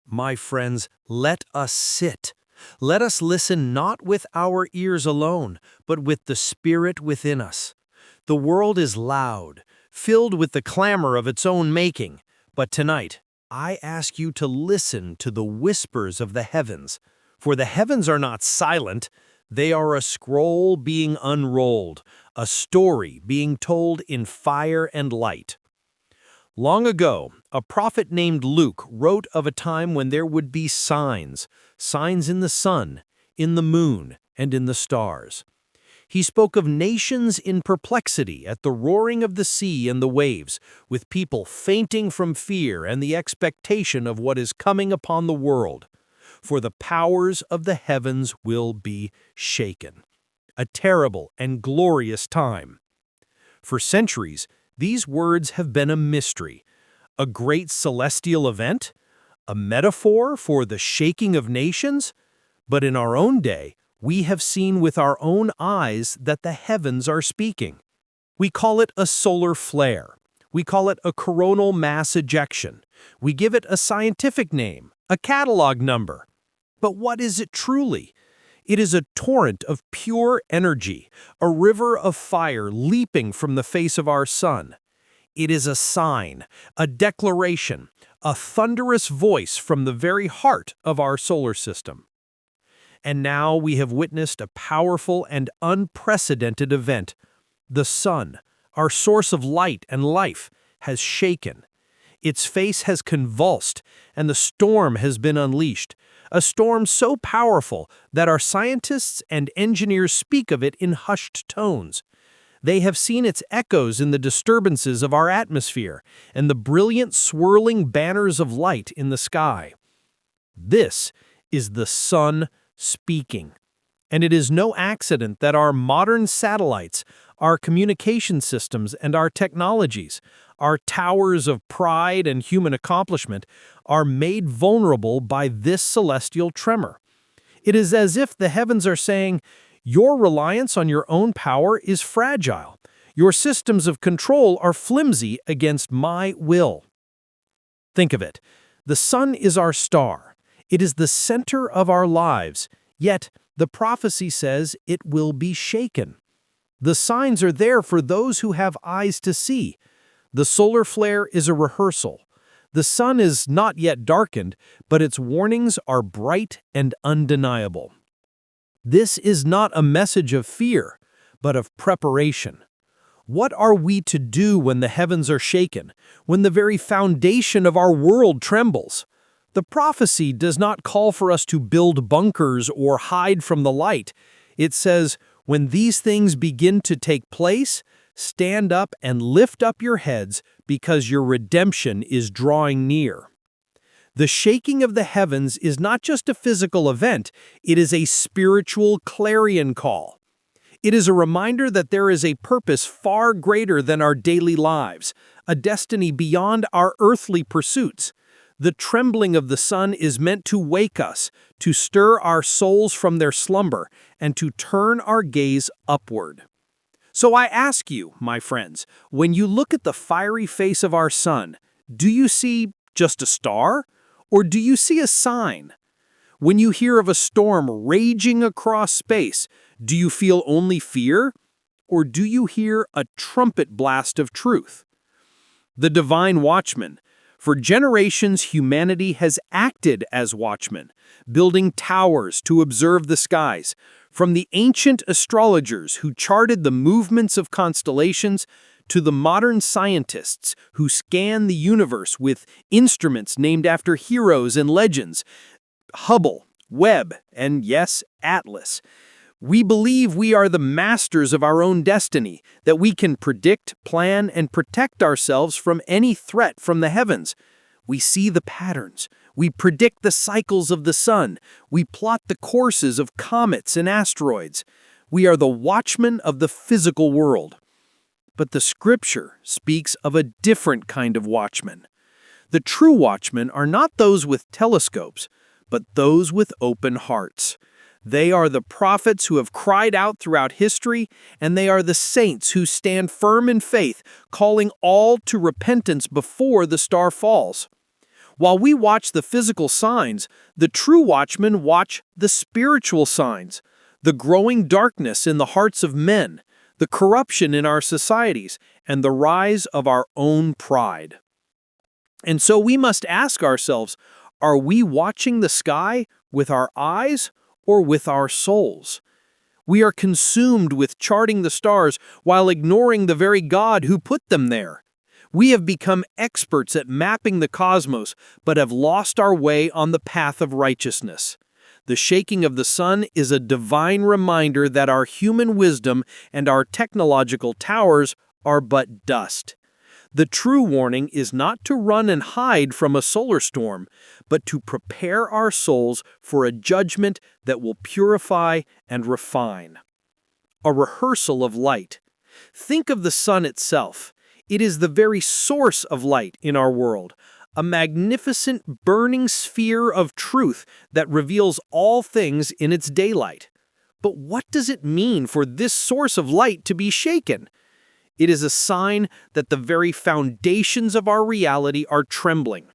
My friends, let us sit. Let us listen not with our ears alone, but with the Spirit within us. The world is loud, filled with the clamor of its own making. But tonight, I ask you to listen to the whispers of the heavens. For the heavens are not silent, they are a scroll being unrolled, a story being told in fire and light. Long ago, a prophet named Luke wrote of a time when there would be signs in the sun, in the moon, and in the stars. He spoke of nations in perplexity at the roaring of the sea and the waves, with people fainting from fear and the expectation of what is coming upon the world. For the powers of the heavens will be shaken. A terrible and glorious time. For centuries, these words have been a mystery. A great celestial event? A metaphor for the shaking of nations? But in our own day, we have seen with our own eyes that the heavens are speaking. We call it a solar flare. We call it a coronal mass ejection. We give it a scientific name, a catalog number. But what is it truly? It is a torrent of pure energy, a river of fire leaping from the face of our sun. It is a sign, a declaration, a thunderous voice from the very heart of our solar system. And now we have witnessed a powerful and unprecedented event. The sun, our source of light and life, has shaken. Its face has convulsed, and the storm has been unleashed. A storm so powerful that our scientists and engineers speak of it in hushed tones. They have seen its echoes in the disturbances of our atmosphere and the brilliant swirling banners of light in the sky. This is the sun speaking. And it is no accident that our modern satellites, our communication systems, and our technologies, our towers of pride and human accomplishment, are made vulnerable by this celestial tremor. It is as if the heavens are saying, your reliance on your own power is fragile. Your systems of control are flimsy against my will. Think of it. The sun is our star. It is the center of our lives, yet the prophecy says it will be shaken. The signs are there for those who have eyes to see. The solar flare is a rehearsal. The sun is not yet darkened, but its warnings are bright and undeniable. This is not a message of fear, but of preparation. What are we to do when the heavens are shaken, when the very foundation of our world trembles? The prophecy does not call for us to build bunkers or hide from the light. It says, when these things begin to take place, stand up and lift up your heads because your redemption is drawing near. The shaking of the heavens is not just a physical event, it is a spiritual clarion call. It is a reminder that there is a purpose far greater than our daily lives, a destiny beyond our earthly pursuits. The trembling of the sun is meant to wake us, to stir our souls from their slumber, and to turn our gaze upward. So I ask you, my friends, when you look at the fiery face of our sun, do you see just a star, or do you see a sign? When you hear of a storm raging across space, do you feel only fear, or do you hear a trumpet blast of truth? The divine watchman. For generations, humanity has acted as watchmen, building towers to observe the skies. From the ancient astrologers who charted the movements of constellations to the modern scientists who scan the universe with instruments named after heroes and legends, Hubble, Webb, and yes, Atlas. We believe we are the masters of our own destiny, that we can predict, plan, and protect ourselves from any threat from the heavens. We see the patterns. We predict the cycles of the sun. We plot the courses of comets and asteroids. We are the watchmen of the physical world. But the scripture speaks of a different kind of watchman. The true watchmen are not those with telescopes, but those with open hearts. They are the prophets who have cried out throughout history, and they are the saints who stand firm in faith, calling all to repentance before the star falls. While we watch the physical signs, the true watchmen watch the spiritual signs, the growing darkness in the hearts of men, the corruption in our societies, and the rise of our own pride. And so we must ask ourselves, are we watching the sky with our eyes or with our souls? We are consumed with charting the stars while ignoring the very God who put them there. We have become experts at mapping the cosmos, but have lost our way on the path of righteousness. The shaking of the sun is a divine reminder that our human wisdom and our technological towers are but dust. The true warning is not to run and hide from a solar storm, but to prepare our souls for a judgment that will purify and refine. A rehearsal of light. Think of the sun itself. It is the very source of light in our world, a magnificent burning sphere of truth that reveals all things in its daylight. But what does it mean for this source of light to be shaken? It is a sign that the very foundations of our reality are trembling.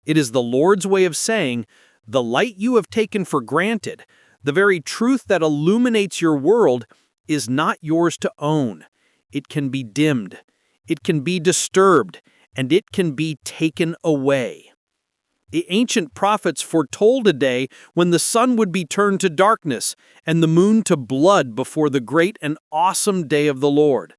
It is the Lord's way of saying, the light you have taken for granted, the very truth that illuminates your world, is not yours to own. It can be dimmed, it can be disturbed, and it can be taken away. The ancient prophets foretold a day when the sun would be turned to darkness and the moon to blood before the great and awesome day of the Lord.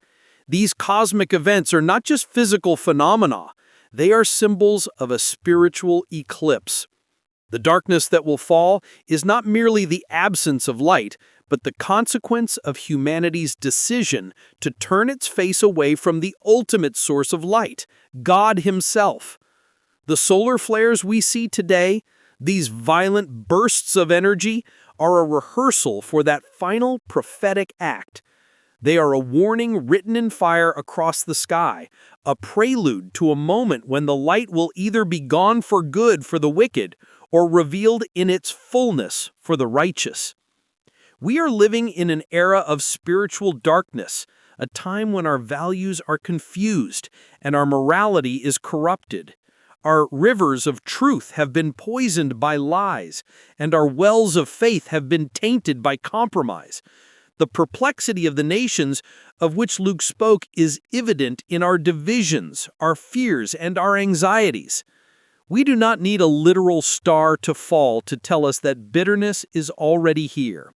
These cosmic events are not just physical phenomena, they are symbols of a spiritual eclipse. The darkness that will fall is not merely the absence of light, but the consequence of humanity's decision to turn its face away from the ultimate source of light, God Himself. The solar flares we see today, these violent bursts of energy, are a rehearsal for that final prophetic act. They are a warning written in fire across the sky, a prelude to a moment when the light will either be gone for good for the wicked or revealed in its fullness for the righteous. We are living in an era of spiritual darkness, a time when our values are confused and our morality is corrupted. Our rivers of truth have been poisoned by lies, and our wells of faith have been tainted by compromise. The perplexity of the nations of which Luke spoke is evident in our divisions, our fears, and our anxieties. We do not need a literal star to fall to tell us that bitterness is already here.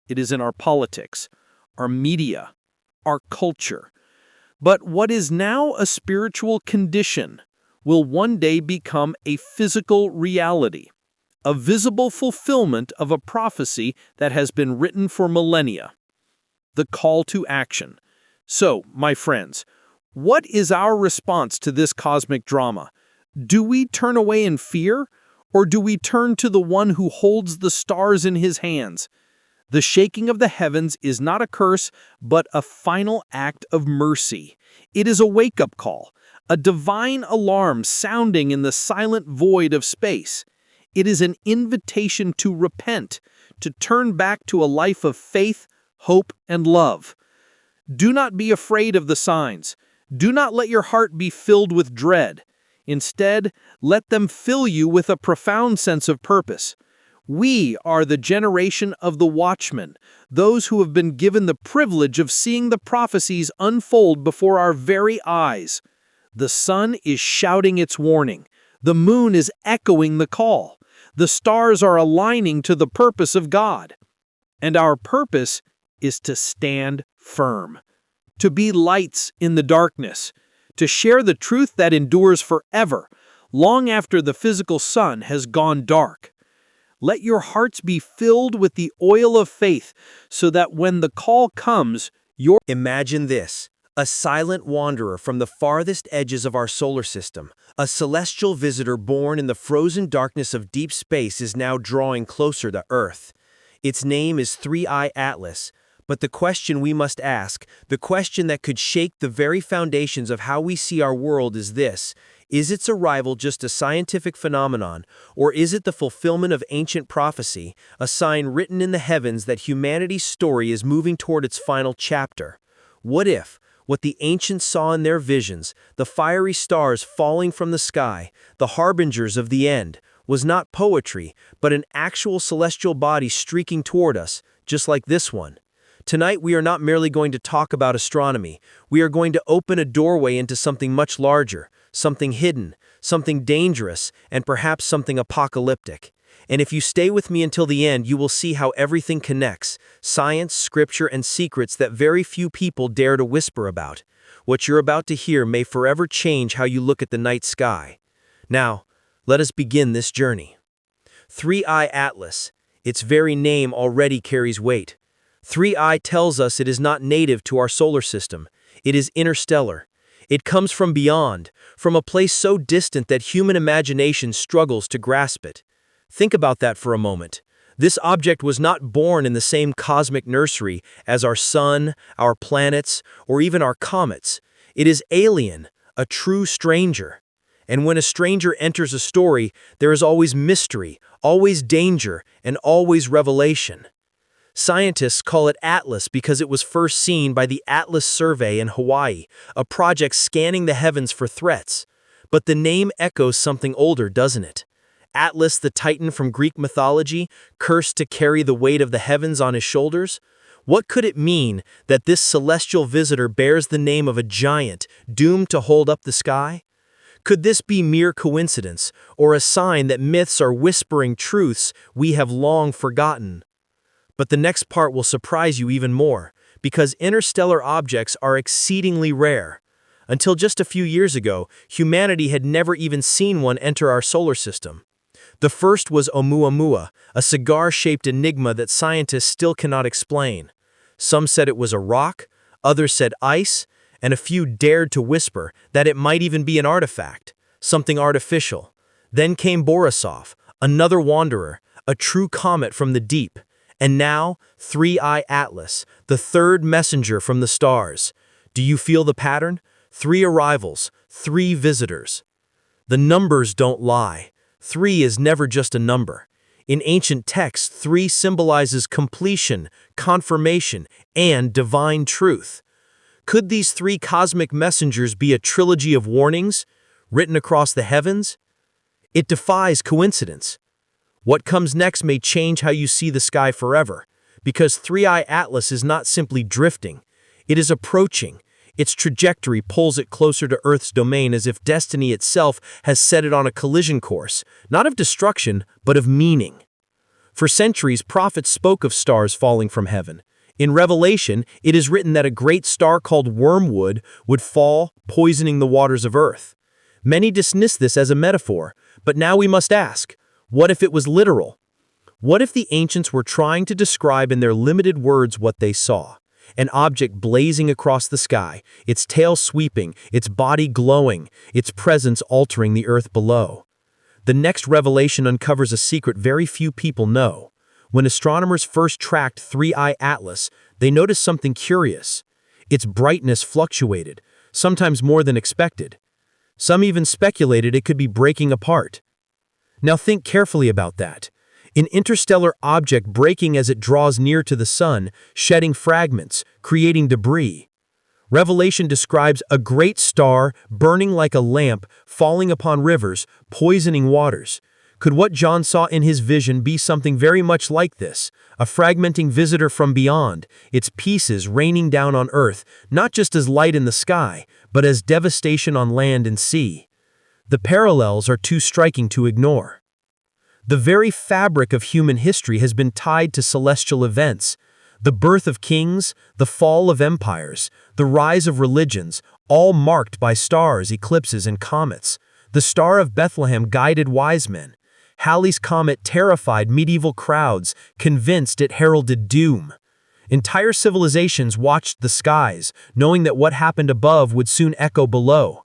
It is in our politics, our media, our culture. But what is now a spiritual condition will one day become a physical reality, a visible fulfillment of a prophecy that has been written for millennia. The call to action. So, my friends, what is our response to this cosmic drama? Do we turn away in fear, or do we turn to the one who holds the stars in his hands? The shaking of the heavens is not a curse, but a final act of mercy. It is a wake-up call, a divine alarm sounding in the silent void of space. It is an invitation to repent, to turn back to a life of faith, hope, and love. Do not be afraid of the signs. Do not let your heart be filled with dread. Instead, let them fill you with a profound sense of purpose. We are the generation of the watchmen, those who have been given the privilege of seeing the prophecies unfold before our very eyes. The sun is shouting its warning. The moon is echoing the call. The stars are aligning to the purpose of God. And our purpose is to stand firm, to be lights in the darkness, to share the truth that endures forever, long after the physical sun has gone dark. Let your hearts be filled with the oil of faith so that when the call comes, you're— Imagine this, a silent wanderer from the farthest edges of our solar system, a celestial visitor born in the frozen darkness of deep space is now drawing closer to Earth. Its name is 3i Atlas, but the question we must ask, the question that could shake the very foundations of how we see our world is this: is its arrival just a scientific phenomenon, or is it the fulfillment of ancient prophecy, a sign written in the heavens that humanity's story is moving toward its final chapter? What if, What the ancients saw in their visions, the fiery stars falling from the sky, the harbingers of the end, was not poetry, but an actual celestial body streaking toward us, just like this one. Tonight we are not merely going to talk about astronomy, we are going to open a doorway into something much larger, something hidden, something dangerous, and perhaps something apocalyptic. And if you stay with me until the end, you will see how everything connects, science, scripture, and secrets that very few people dare to whisper about. What you're about to hear may forever change how you look at the night sky. Now, let us begin this journey. 3-Eye Atlas. Its very name already carries weight. 3-Eye tells us it is not native to our solar system. It is interstellar. It comes from beyond, from a place so distant that human imagination struggles to grasp it. Think about that for a moment. This object was not born in the same cosmic nursery as our sun, our planets, or even our comets. It is alien, a true stranger. And when a stranger enters a story, there is always mystery, always danger, and always revelation. Scientists call it Atlas because it was first seen by the Atlas Survey in Hawaii, a project scanning the heavens for threats. But the name echoes something older, doesn't it? Atlas, the Titan from Greek mythology, cursed to carry the weight of the heavens on his shoulders? What could it mean that this celestial visitor bears the name of a giant, doomed to hold up the sky? Could this be mere coincidence, or a sign that myths are whispering truths we have long forgotten? But the next part will surprise you even more, because interstellar objects are exceedingly rare. Until just a few years ago, humanity had never even seen one enter our solar system. The first was Oumuamua, a cigar-shaped enigma that scientists still cannot explain. Some said it was a rock, others said ice, and a few dared to whisper that it might even be an artifact, something artificial. Then came Borisov, another wanderer, a true comet from the deep. And now, 3-Eye Atlas, the third messenger from the stars. Do you feel the pattern? 3 arrivals, 3 visitors. The numbers don't lie. 3 is never just a number. In ancient texts, 3 symbolizes completion, confirmation, and divine truth. Could these 3 cosmic messengers be a trilogy of warnings, written across the heavens? It defies coincidence. What comes next may change how you see the sky forever, because 3-Eye Atlas is not simply drifting. It is approaching. Its trajectory pulls it closer to Earth's domain as if destiny itself has set it on a collision course, not of destruction, but of meaning. For centuries, prophets spoke of stars falling from heaven. In Revelation, it is written that a great star called Wormwood would fall, poisoning the waters of Earth. Many dismiss this as a metaphor, but now we must ask, what if it was literal? What if the ancients were trying to describe in their limited words what they saw? An object blazing across the sky, its tail sweeping, its body glowing, its presence altering the earth below. The next revelation uncovers a secret very few people know. When astronomers first tracked 3-Eye Atlas, they noticed something curious. Its brightness fluctuated, sometimes more than expected. Some even speculated it could be breaking apart. Now think carefully about that. An interstellar object breaking as it draws near to the sun, shedding fragments, creating debris. Revelation describes a great star burning like a lamp, falling upon rivers, poisoning waters. Could what John saw in his vision be something very much like this? A fragmenting visitor from beyond, its pieces raining down on Earth, not just as light in the sky, but as devastation on land and sea. The parallels are too striking to ignore. The very fabric of human history has been tied to celestial events. The birth of kings, the fall of empires, the rise of religions, all marked by stars, eclipses, and comets. The Star of Bethlehem guided wise men. Halley's Comet terrified medieval crowds, convinced it heralded doom. Entire civilizations watched the skies, knowing that what happened above would soon echo below.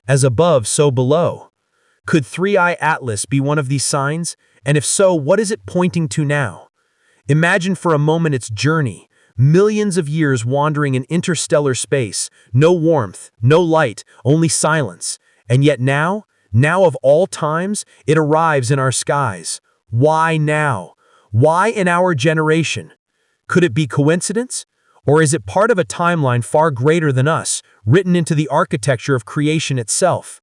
As above, so below. Could 3-Eye Atlas be one of these signs? And if so, what is it pointing to now? Imagine for a moment its journey. Millions of years wandering in interstellar space. No warmth, no light, only silence. And yet now of all times, it arrives in our skies. Why now? Why in our generation? Could it be coincidence? Or is it part of a timeline far greater than us, written into the architecture of creation itself?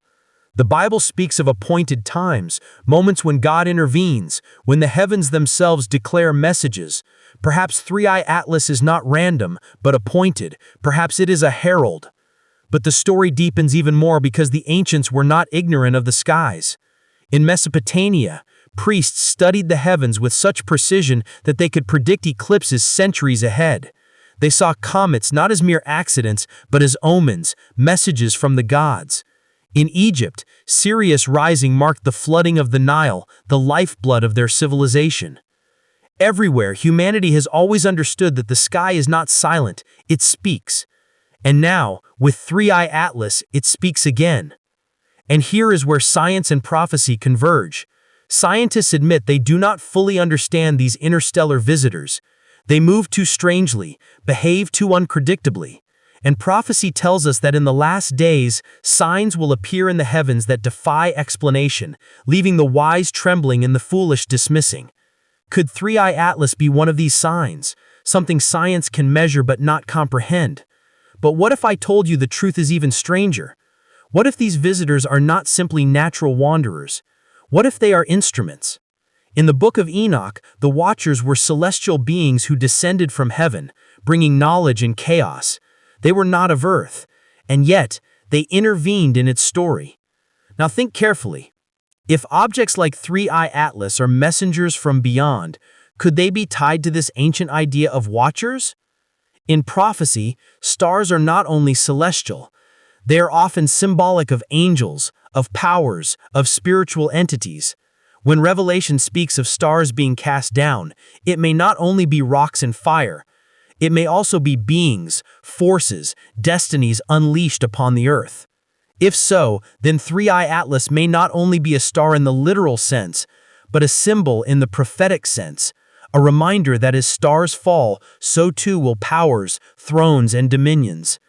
The Bible speaks of appointed times, moments when God intervenes, when the heavens themselves declare messages. Perhaps Three-Eye Atlas is not random, but appointed. Perhaps it is a herald. But the story deepens even more because the ancients were not ignorant of the skies. In Mesopotamia, priests studied the heavens with such precision that they could predict eclipses centuries ahead. They saw comets not as mere accidents, but as omens, messages from the gods. In Egypt, Sirius rising marked the flooding of the Nile, the lifeblood of their civilization. Everywhere, humanity has always understood that the sky is not silent, it speaks. And now, with Three-Eye Atlas, it speaks again. And here is where science and prophecy converge. Scientists admit they do not fully understand these interstellar visitors. They move too strangely, behave too unpredictably. And prophecy tells us that in the last days, signs will appear in the heavens that defy explanation, leaving the wise trembling and the foolish dismissing. Could Three-Eye Atlas be one of these signs, something science can measure but not comprehend? But what if I told you the truth is even stranger? What if these visitors are not simply natural wanderers? What if they are instruments? In the book of Enoch, the Watchers were celestial beings who descended from heaven, bringing knowledge and chaos. They were not of earth, and yet they intervened in its story. Now think carefully. If objects like Three-Eye Atlas are messengers from beyond, could they be tied to this ancient idea of watchers? In prophecy, stars are not only celestial. They are often symbolic of angels, of powers, of spiritual entities. When Revelation speaks of stars being cast down, it may not only be rocks and fire. It may also be beings, forces, destinies unleashed upon the earth. If so, then Three-Eye Atlas may not only be a star in the literal sense, but a symbol in the prophetic sense, a reminder that as stars fall, so too will powers, thrones, and dominions.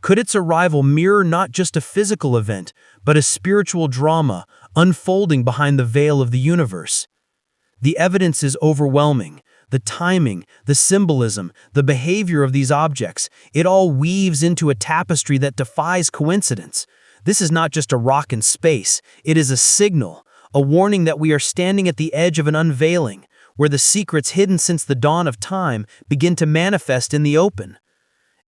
Could its arrival mirror not just a physical event, but a spiritual drama unfolding behind the veil of the universe? The evidence is overwhelming. The timing, the symbolism, the behavior of these objects, it all weaves into a tapestry that defies coincidence. This is not just a rock in space, it is a signal, a warning that we are standing at the edge of an unveiling, where the secrets hidden since the dawn of time begin to manifest in the open.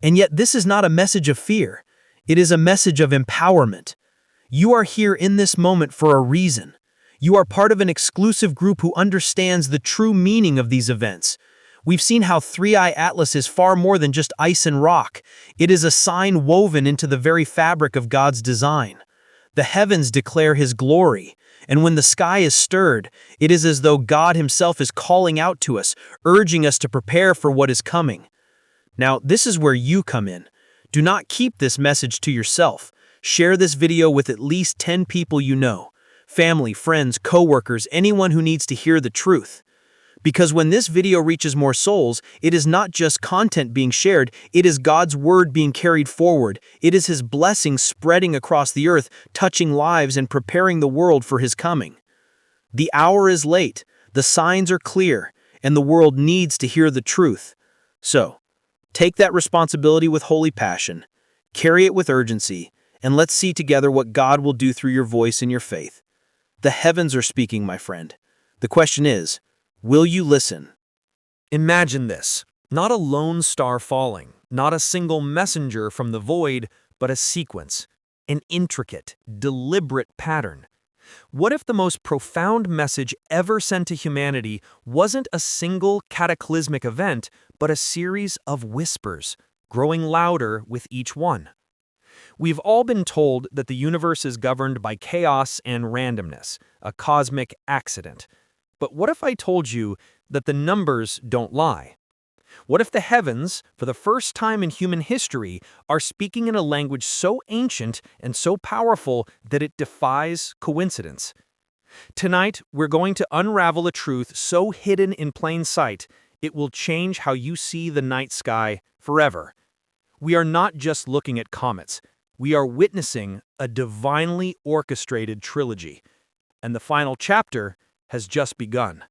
And yet this is not a message of fear, it is a message of empowerment. You are here in this moment for a reason. You are part of an exclusive group who understands the true meaning of these events. We've seen how Three-Eye Atlas is far more than just ice and rock. It is a sign woven into the very fabric of God's design. The heavens declare His glory, and when the sky is stirred, it is as though God Himself is calling out to us, urging us to prepare for what is coming. Now, this is where you come in. Do not keep this message to yourself. Share this video with at least 10 people you know. Family, friends, co-workers, anyone who needs to hear the truth. Because when this video reaches more souls, it is not just content being shared, it is God's word being carried forward. It is His blessings spreading across the earth, touching lives and preparing the world for His coming. The hour is late, the signs are clear, and the world needs to hear the truth. So, take that responsibility with holy passion, carry it with urgency, and let's see together what God will do through your voice and your faith. The heavens are speaking, my friend. The question is, will you listen? Imagine this, not a lone star falling, not a single messenger from the void, but a sequence, an intricate, deliberate pattern. What if the most profound message ever sent to humanity wasn't a single cataclysmic event, but a series of whispers, growing louder with each one? We've all been told that the universe is governed by chaos and randomness, a cosmic accident. But what if I told you that the numbers don't lie? What if the heavens, for the first time in human history, are speaking in a language so ancient and so powerful that it defies coincidence? Tonight, we're going to unravel a truth so hidden in plain sight, it will change how you see the night sky forever. We are not just looking at comets. We are witnessing a divinely orchestrated trilogy, and the final chapter has just begun.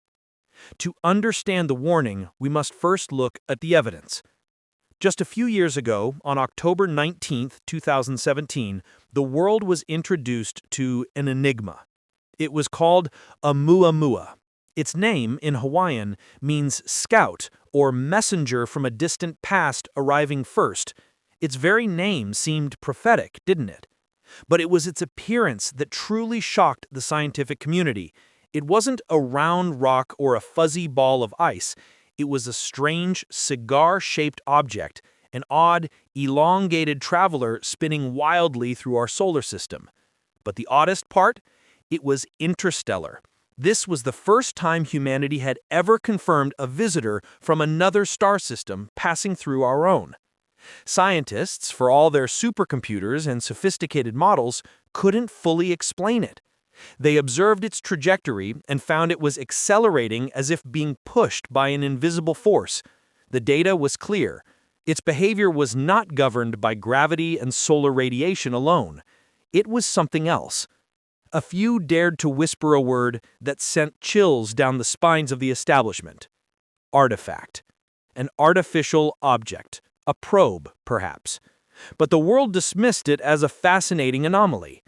To understand the warning, we must first look at the evidence. Just a few years ago, on October 19th, 2017, the world was introduced to an enigma. It was called Oumuamua. Its name, in Hawaiian, means scout or messenger from a distant past arriving first. Its very name seemed prophetic, didn't it? But it was its appearance that truly shocked the scientific community. It wasn't a round rock or a fuzzy ball of ice. It was a strange, cigar-shaped object, an odd, elongated traveler spinning wildly through our solar system. But the oddest part? It was interstellar. This was the first time humanity had ever confirmed a visitor from another star system passing through our own. Scientists, for all their supercomputers and sophisticated models, couldn't fully explain it. They observed its trajectory and found it was accelerating as if being pushed by an invisible force. The data was clear. Its behavior was not governed by gravity and solar radiation alone. It was something else. A few dared to whisper a word that sent chills down the spines of the establishment. Artifact. An artificial object. A probe, perhaps. But the world dismissed it as a fascinating anomaly.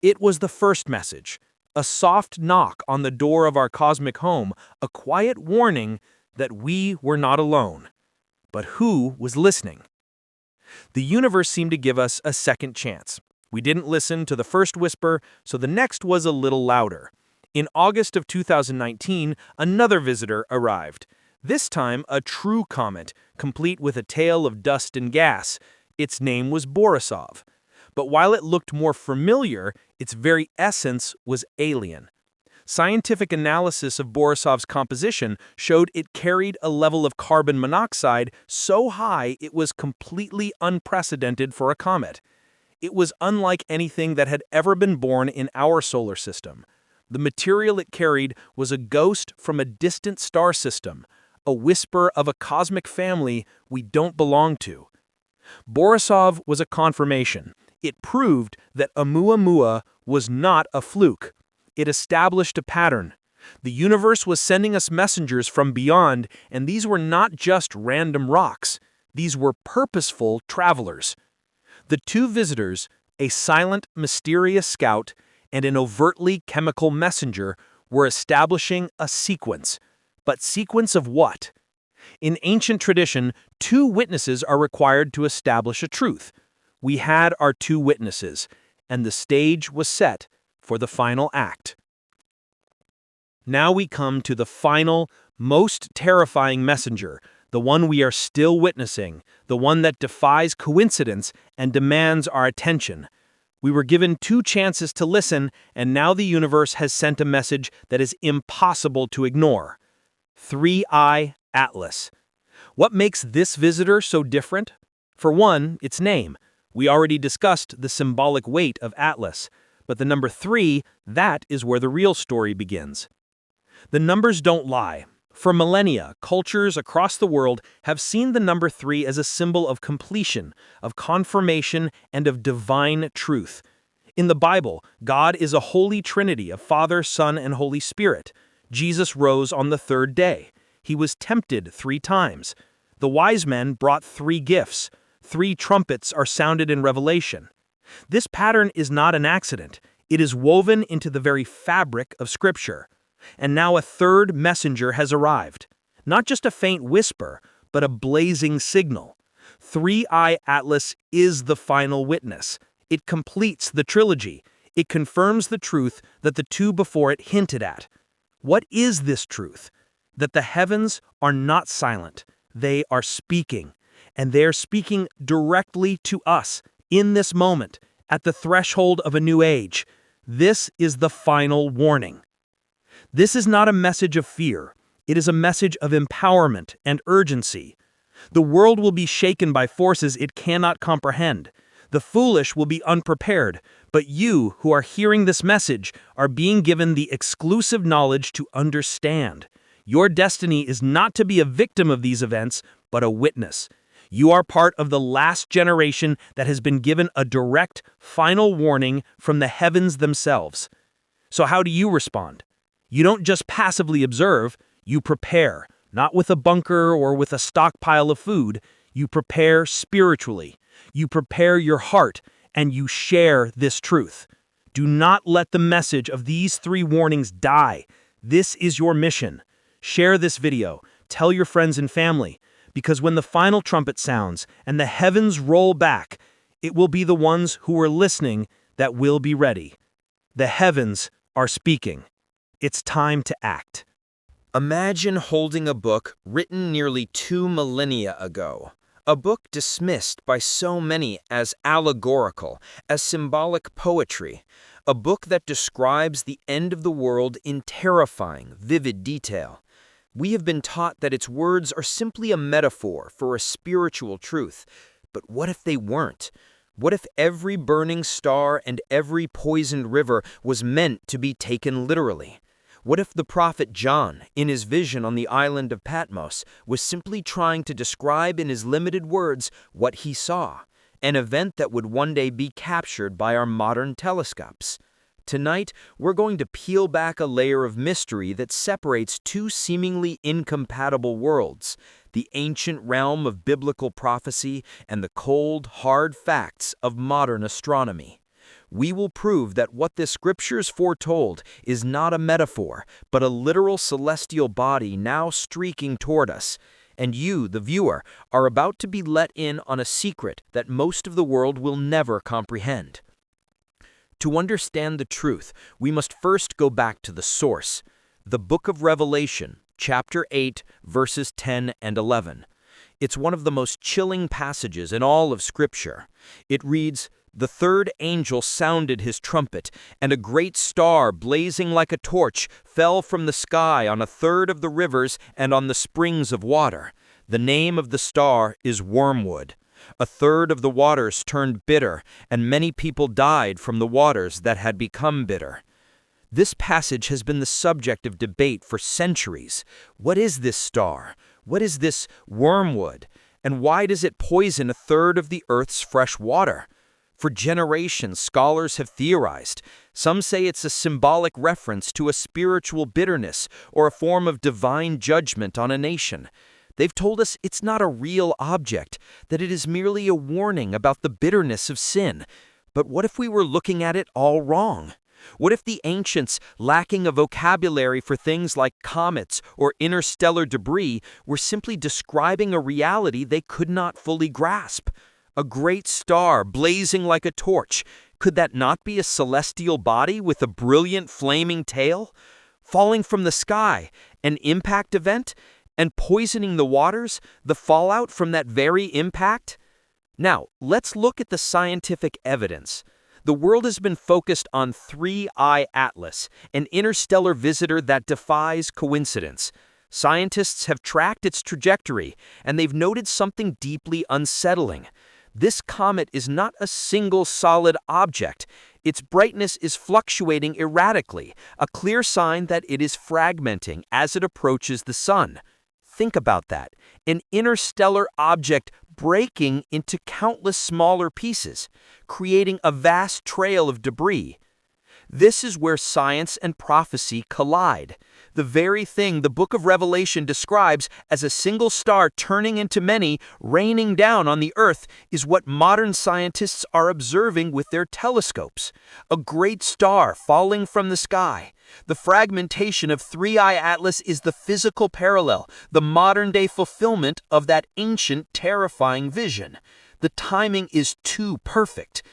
It was the first message, a soft knock on the door of our cosmic home, a quiet warning that we were not alone. But who was listening? The universe seemed to give us a second chance. We didn't listen to the first whisper, so the next was a little louder. In August of 2019, another visitor arrived. This time, a true comet, complete with a tail of dust and gas. Its name was Borisov. But while it looked more familiar, its very essence was alien. Scientific analysis of Borisov's composition showed it carried a level of carbon monoxide so high it was completely unprecedented for a comet. It was unlike anything that had ever been born in our solar system. The material it carried was a ghost from a distant star system, a whisper of a cosmic family we don't belong to. Borisov was a confirmation. It proved that Oumuamua was not a fluke. It established a pattern. The universe was sending us messengers from beyond, and these were not just random rocks. These were purposeful travelers. The two visitors, a silent, mysterious scout and an overtly chemical messenger, were establishing a sequence. But sequence of what? In ancient tradition, two witnesses are required to establish a truth. We had our two witnesses, and the stage was set for the final act. Now we come to the final, most terrifying messenger, the one we are still witnessing, the one that defies coincidence and demands our attention. We were given two chances to listen, and now the universe has sent a message that is impossible to ignore. 3I Atlas. What makes this visitor so different? For one, its name. We already discussed the symbolic weight of Atlas, but the number 3, that is where the real story begins. The numbers don't lie. For millennia, cultures across the world have seen the number 3 as a symbol of completion, of confirmation, and of divine truth. In the Bible, God is a holy trinity of Father, Son, and Holy Spirit. Jesus rose on the third day. He was tempted 3 times. The wise men brought 3 gifts. 3 trumpets are sounded in Revelation. This pattern is not an accident. It is woven into the very fabric of Scripture. And now a third messenger has arrived. Not just a faint whisper, but a blazing signal. 3I Atlas is the final witness. It completes the trilogy. It confirms the truth that the two before it hinted at. What is this truth? That the heavens are not silent. They are speaking. And they're speaking directly to us, in this moment, at the threshold of a new age. This is the final warning. This is not a message of fear. It is a message of empowerment and urgency. The world will be shaken by forces it cannot comprehend. The foolish will be unprepared, but you who are hearing this message are being given the exclusive knowledge to understand. Your destiny is not to be a victim of these events, but a witness. You are part of the last generation that has been given a direct, final warning from the heavens themselves. So how do you respond? You don't just passively observe, you prepare, not with a bunker or with a stockpile of food. you prepare spiritually, you prepare your heart, and you share this truth. Do not let the message of these 3 warnings die. This is your mission. Share this video, tell your friends and family, because when the final trumpet sounds and the heavens roll back, it will be the ones who are listening that will be ready. The heavens are speaking. It's time to act. Imagine holding a book written nearly 2 millennia ago. A book dismissed by so many as allegorical, as symbolic poetry. A book that describes the end of the world in terrifying, vivid detail. We have been taught that its words are simply a metaphor for a spiritual truth. But what if they weren't? What if every burning star and every poisoned river was meant to be taken literally? What if the prophet John, in his vision on the island of Patmos, was simply trying to describe in his limited words what he saw, an event that would one day be captured by our modern telescopes? Tonight, we're going to peel back a layer of mystery that separates 2 seemingly incompatible worlds, the ancient realm of biblical prophecy and the cold, hard facts of modern astronomy. We will prove that what the scriptures foretold is not a metaphor, but a literal celestial body now streaking toward us. And you, the viewer, are about to be let in on a secret that most of the world will never comprehend. To understand the truth, we must first go back to the source, the book of Revelation, chapter 8, verses 10 and 11. It's one of the most chilling passages in all of Scripture. It reads, "The third angel sounded his trumpet, and a great star, blazing like a torch, fell from the sky on a third of the rivers and on the springs of water. The name of the star is Wormwood. A third of the waters turned bitter, and many people died from the waters that had become bitter." This passage has been the subject of debate for centuries. What is this star? What is this wormwood? And why does it poison a third of the Earth's fresh water? For generations, scholars have theorized. Some say it's a symbolic reference to a spiritual bitterness or a form of divine judgment on a nation. They've told us it's not a real object, that it is merely a warning about the bitterness of sin. But what if we were looking at it all wrong? What if the ancients, lacking a vocabulary for things like comets or interstellar debris, were simply describing a reality they could not fully grasp? A great star blazing like a torch, could that not be a celestial body with a brilliant flaming tail? Falling from the sky, an impact event? And poisoning the waters, the fallout from that very impact? Now, let's look at the scientific evidence. The world has been focused on 3I Atlas, an interstellar visitor that defies coincidence. Scientists have tracked its trajectory, and they've noted something deeply unsettling. This comet is not a single solid object. Its brightness is fluctuating erratically, a clear sign that it is fragmenting as it approaches the sun. Think about that. An interstellar object breaking into countless smaller pieces, creating a vast trail of debris. This is where science and prophecy collide. The very thing the book of Revelation describes as a single star turning into many, raining down on the earth, is what modern scientists are observing with their telescopes. A great star falling from the sky. The fragmentation of 3I Atlas is the physical parallel, the modern-day fulfillment of that ancient, terrifying vision. The timing is too perfect.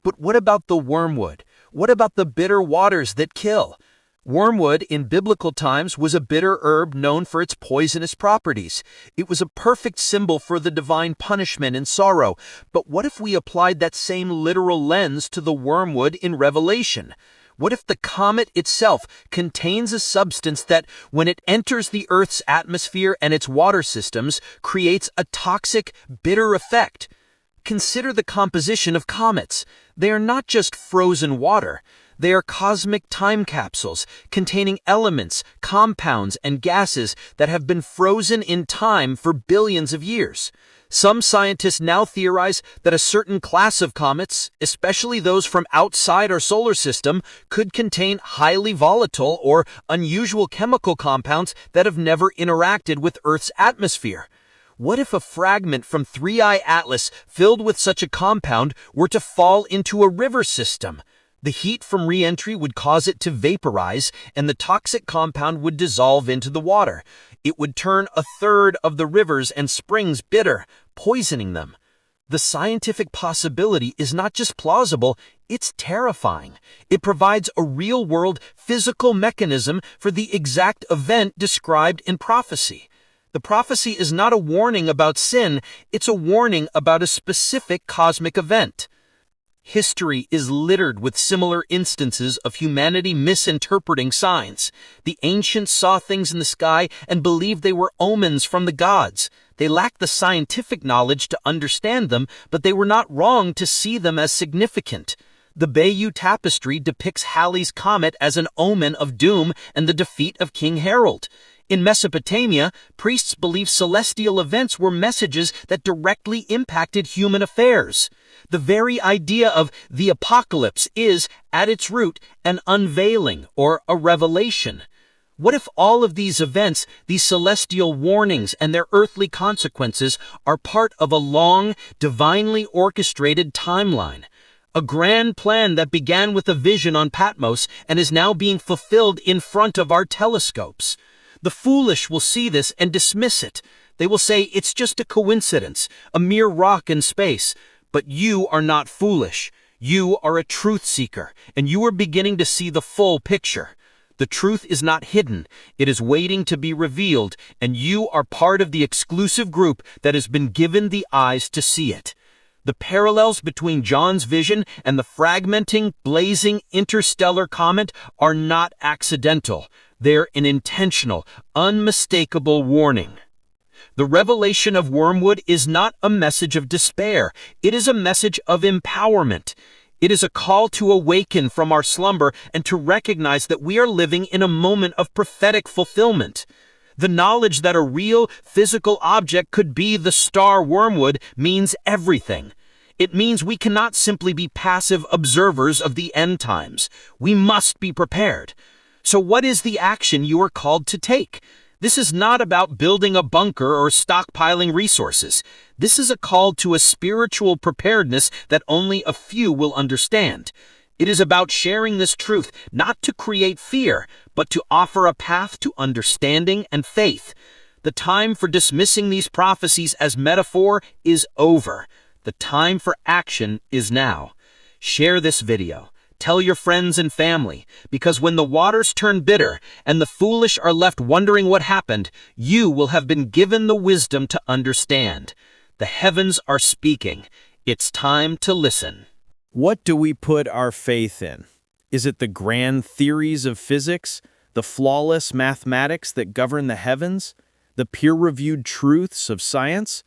But what about the wormwood? What about the bitter waters that kill? Wormwood in biblical times was a bitter herb known for its poisonous properties. It was a perfect symbol for the divine punishment and sorrow. But what if we applied that same literal lens to the wormwood in Revelation? What if the comet itself contains a substance that, when it enters the Earth's atmosphere and its water systems, creates a toxic, bitter effect? Consider the composition of comets. They are not just frozen water. They are cosmic time capsules containing elements, compounds, and gases that have been frozen in time for billions of years. Some scientists now theorize that a certain class of comets, especially those from outside our solar system, could contain highly volatile or unusual chemical compounds that have never interacted with Earth's atmosphere. What if a fragment from 3i Atlas filled with such a compound were to fall into a river system? The heat from re-entry would cause it to vaporize, and the toxic compound would dissolve into the water. It would turn a third of the rivers and springs bitter, poisoning them. The scientific possibility is not just plausible, it's terrifying. It provides a real-world physical mechanism for the exact event described in prophecy. The prophecy is not a warning about sin, it's a warning about a specific cosmic event. History is littered with similar instances of humanity misinterpreting signs. The ancients saw things in the sky and believed they were omens from the gods. They lacked the scientific knowledge to understand them, but they were not wrong to see them as significant. The Bayeux Tapestry depicts Halley's comet as an omen of doom and the defeat of King Harold. In Mesopotamia, priests believed celestial events were messages that directly impacted human affairs. The very idea of the apocalypse is, at its root, an unveiling or a revelation. What if all of these events, these celestial warnings and their earthly consequences, are part of a long, divinely orchestrated timeline? A grand plan that began with a vision on Patmos and is now being fulfilled in front of our telescopes. The foolish will see this and dismiss it. They will say it's just a coincidence, a mere rock in space. But you are not foolish. You are a truth seeker, and you are beginning to see the full picture. The truth is not hidden. It is waiting to be revealed, and you are part of the exclusive group that has been given the eyes to see it. The parallels between John's vision and the fragmenting, blazing interstellar comet are not accidental. They're an intentional, unmistakable warning. The revelation of Wormwood is not a message of despair. It is a message of empowerment. It is a call to awaken from our slumber and to recognize that we are living in a moment of prophetic fulfillment. The knowledge that a real, physical object could be the star Wormwood means everything. It means we cannot simply be passive observers of the end times. We must be prepared. So what is the action you are called to take? This is not about building a bunker or stockpiling resources. This is a call to a spiritual preparedness that only a few will understand. It is about sharing this truth, not to create fear, but to offer a path to understanding and faith. The time for dismissing these prophecies as metaphor is over. The time for action is now. Share this video. Tell your friends and family, because when the waters turn bitter and the foolish are left wondering what happened, you will have been given the wisdom to understand. The heavens are speaking. It's time to listen. What do we put our faith in? Is it the grand theories of physics, the flawless mathematics that govern the heavens, the peer-reviewed truths of science?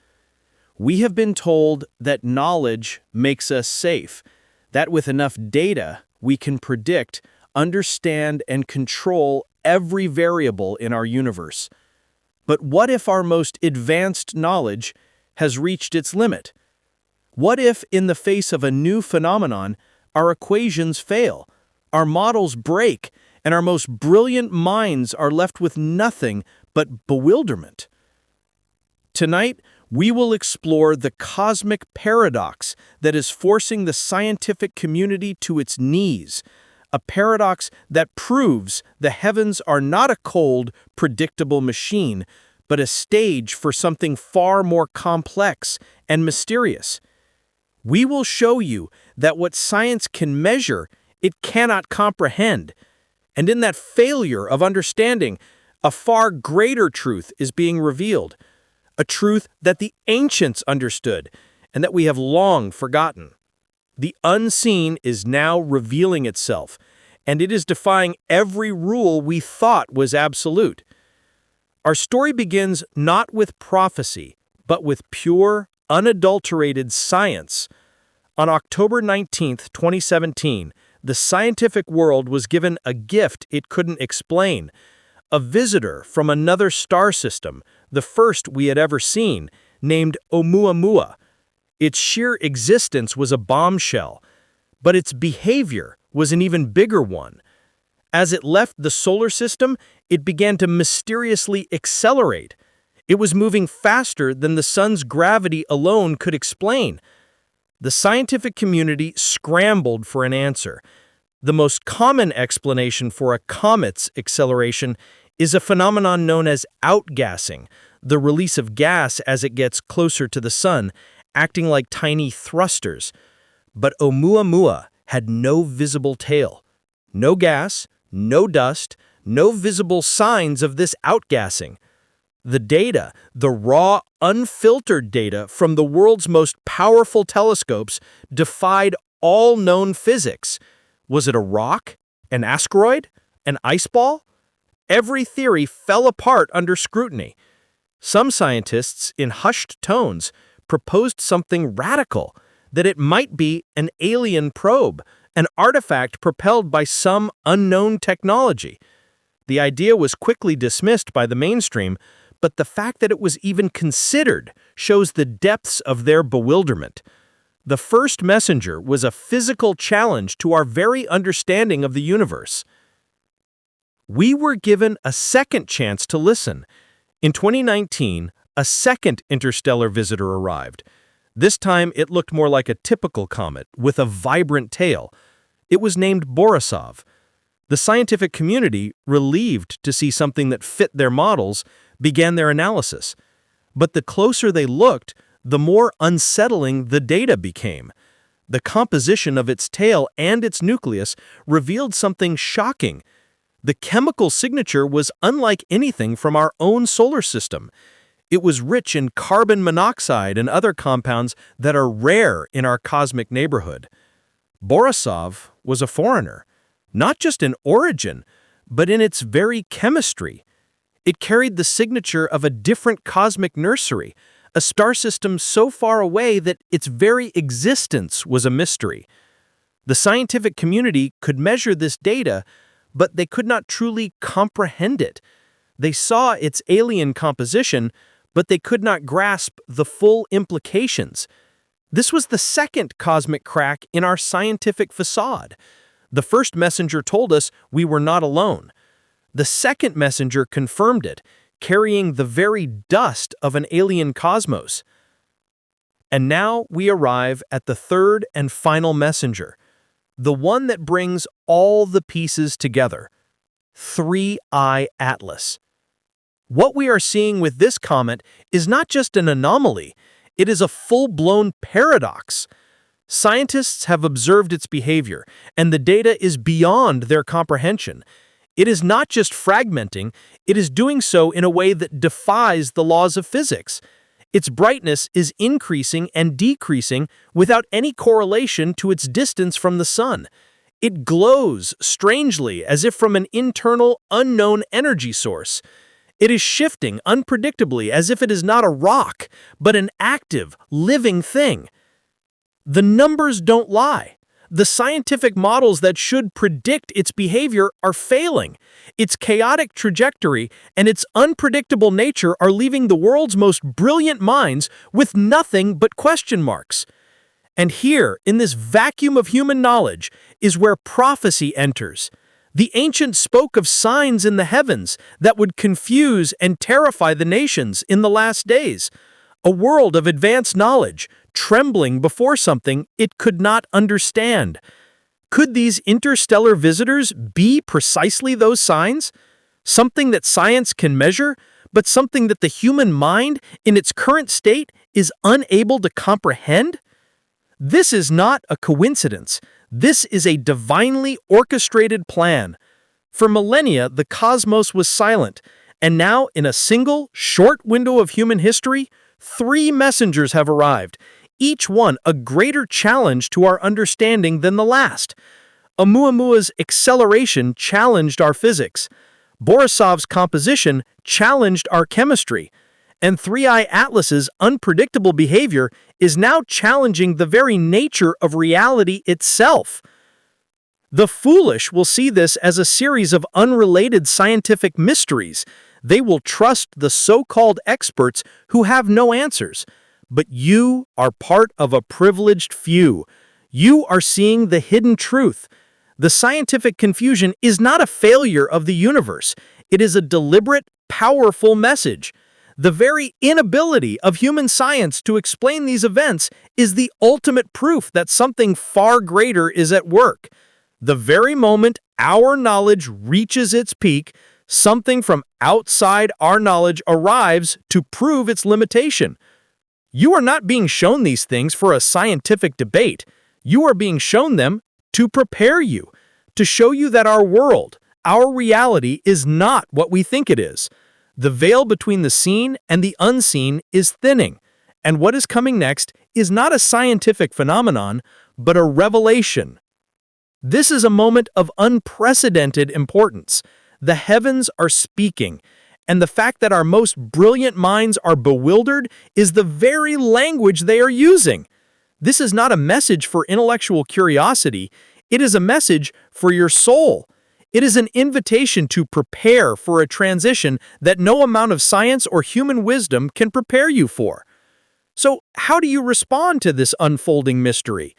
We have been told that knowledge makes us safe, that with enough data, we can predict, understand, and control every variable in our universe. But what if our most advanced knowledge has reached its limit? What if, in the face of a new phenomenon, our equations fail, our models break, and our most brilliant minds are left with nothing but bewilderment? Tonight, we will explore the cosmic paradox that is forcing the scientific community to its knees, a paradox that proves the heavens are not a cold, predictable machine, but a stage for something far more complex and mysterious. We will show you that what science can measure, it cannot comprehend. And in that failure of understanding, a far greater truth is being revealed, a truth that the ancients understood and that we have long forgotten. The unseen is now revealing itself, and it is defying every rule we thought was absolute. Our story begins not with prophecy, but with pure, unadulterated science. On October 19, 2017, the scientific world was given a gift it couldn't explain, a visitor from another star system, the first we had ever seen, named Oumuamua. Its sheer existence was a bombshell, but its behavior was an even bigger one. As it left the solar system, it began to mysteriously accelerate. It was moving faster than the sun's gravity alone could explain. The scientific community scrambled for an answer. The most common explanation for a comet's acceleration is a phenomenon known as outgassing, the release of gas as it gets closer to the sun, acting like tiny thrusters. But Oumuamua had no visible tail. No gas, no dust, no visible signs of this outgassing. The data, the raw, unfiltered data from the world's most powerful telescopes, defied all known physics. Was it a rock? An asteroid? An ice ball? Every theory fell apart under scrutiny. Some scientists, in hushed tones, proposed something radical, that it might be an alien probe, an artifact propelled by some unknown technology. The idea was quickly dismissed by the mainstream, but the fact that it was even considered shows the depths of their bewilderment. The first messenger was a physical challenge to our very understanding of the universe. We were given a second chance to listen. In 2019, a second interstellar visitor arrived. This time, it looked more like a typical comet, with a vibrant tail. It was named Borisov. The scientific community, relieved to see something that fit their models, began their analysis. But the closer they looked, the more unsettling the data became. The composition of its tail and its nucleus revealed something shocking. The chemical signature was unlike anything from our own solar system. It was rich in carbon monoxide and other compounds that are rare in our cosmic neighborhood. Borisov was a foreigner, not just in origin, but in its very chemistry. It carried the signature of a different cosmic nursery, a star system so far away that its very existence was a mystery. The scientific community could measure this data, but they could not truly comprehend it. They saw its alien composition, but they could not grasp the full implications. This was the second cosmic crack in our scientific facade. The first messenger told us we were not alone. The second messenger confirmed it, carrying the very dust of an alien cosmos. And now we arrive at the third and final messenger, the one that brings all the pieces together. 3I Atlas. What we are seeing with this comet is not just an anomaly, it is a full-blown paradox. Scientists have observed its behavior, and the data is beyond their comprehension. It is not just fragmenting, it is doing so in a way that defies the laws of physics. Its brightness is increasing and decreasing without any correlation to its distance from the sun. It glows strangely as if from an internal, unknown energy source. It is shifting unpredictably as if it is not a rock, but an active, living thing. The numbers don't lie. The scientific models that should predict its behavior are failing. Its chaotic trajectory and its unpredictable nature are leaving the world's most brilliant minds with nothing but question marks. And here, in this vacuum of human knowledge, is where prophecy enters. The ancients spoke of signs in the heavens that would confuse and terrify the nations in the last days. A world of advanced knowledge, trembling before something it could not understand. Could these interstellar visitors be precisely those signs? Something that science can measure, but something that the human mind, in its current state, is unable to comprehend? This is not a coincidence. This is a divinely orchestrated plan. For millennia, the cosmos was silent, and now, in a single, short window of human history, 3 messengers have arrived, each one a greater challenge to our understanding than the last. Oumuamua's acceleration challenged our physics. Borisov's composition challenged our chemistry. And 3I Atlas's unpredictable behavior is now challenging the very nature of reality itself. The foolish will see this as a series of unrelated scientific mysteries. They will trust the so-called experts who have no answers. But you are part of a privileged few. You are seeing the hidden truth. The scientific confusion is not a failure of the universe. It is a deliberate, powerful message. The very inability of human science to explain these events is the ultimate proof that something far greater is at work. The very moment our knowledge reaches its peak, something from outside our knowledge arrives to prove its limitation. You are not being shown these things for a scientific debate. You are being shown them to prepare you, to show you that our world, our reality, is not what we think it is. The veil between the seen and the unseen is thinning, and what is coming next is not a scientific phenomenon, but a revelation. This is a moment of unprecedented importance. The heavens are speaking, and the fact that our most brilliant minds are bewildered is the very language they are using. This is not a message for intellectual curiosity. It is a message for your soul. It is an invitation to prepare for a transition that no amount of science or human wisdom can prepare you for. So, how do you respond to this unfolding mystery?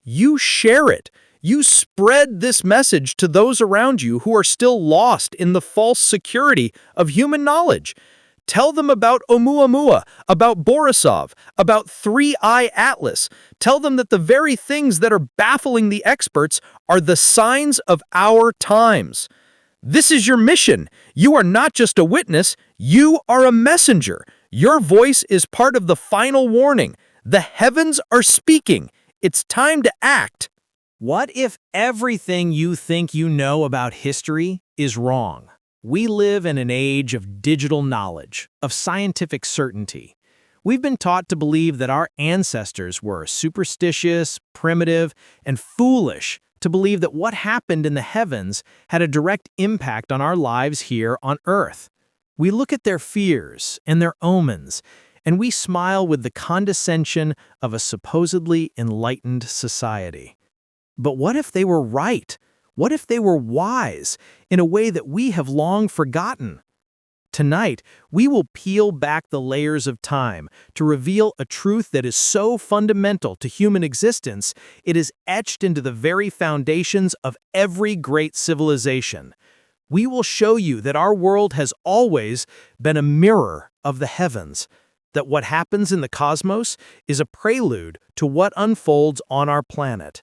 You share it. You spread this message to those around you who are still lost in the false security of human knowledge. Tell them about Oumuamua, about Borisov, about Three-Eye Atlas. Tell them that the very things that are baffling the experts are the signs of our times. This is your mission. You are not just a witness, you are a messenger. Your voice is part of the final warning. The heavens are speaking. It's time to act. What if everything you think you know about history is wrong? We live in an age of digital knowledge, of scientific certainty. We've been taught to believe that our ancestors were superstitious, primitive, and foolish, to believe that what happened in the heavens had a direct impact on our lives here on Earth. We look at their fears and their omens, and we smile with the condescension of a supposedly enlightened society. But what if they were right? What if they were wise in a way that we have long forgotten? Tonight, we will peel back the layers of time to reveal a truth that is so fundamental to human existence, it is etched into the very foundations of every great civilization. We will show you that our world has always been a mirror of the heavens, that what happens in the cosmos is a prelude to what unfolds on our planet,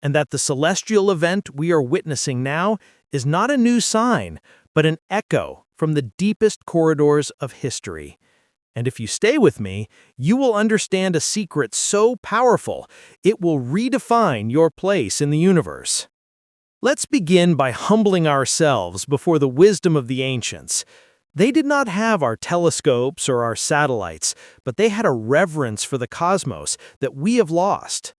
and that the celestial event we are witnessing now is not a new sign, but an echo from the deepest corridors of history. And if you stay with me, you will understand a secret so powerful, it will redefine your place in the universe. Let's begin by humbling ourselves before the wisdom of the ancients. They did not have our telescopes or our satellites, but they had a reverence for the cosmos that we have lost.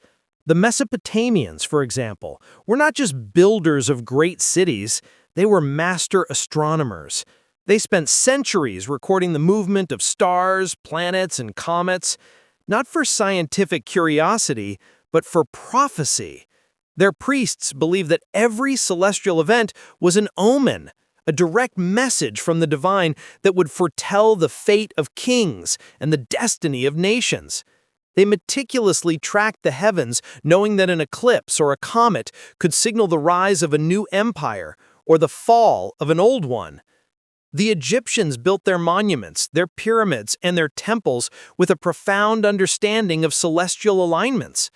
The Mesopotamians, for example, were not just builders of great cities, they were master astronomers. They spent centuries recording the movement of stars, planets, and comets, not for scientific curiosity, but for prophecy. Their priests believed that every celestial event was an omen, a direct message from the divine that would foretell the fate of kings and the destiny of nations. They meticulously tracked the heavens, knowing that an eclipse or a comet could signal the rise of a new empire or the fall of an old one. The Egyptians built their monuments, their pyramids, and their temples with a profound understanding of celestial alignments.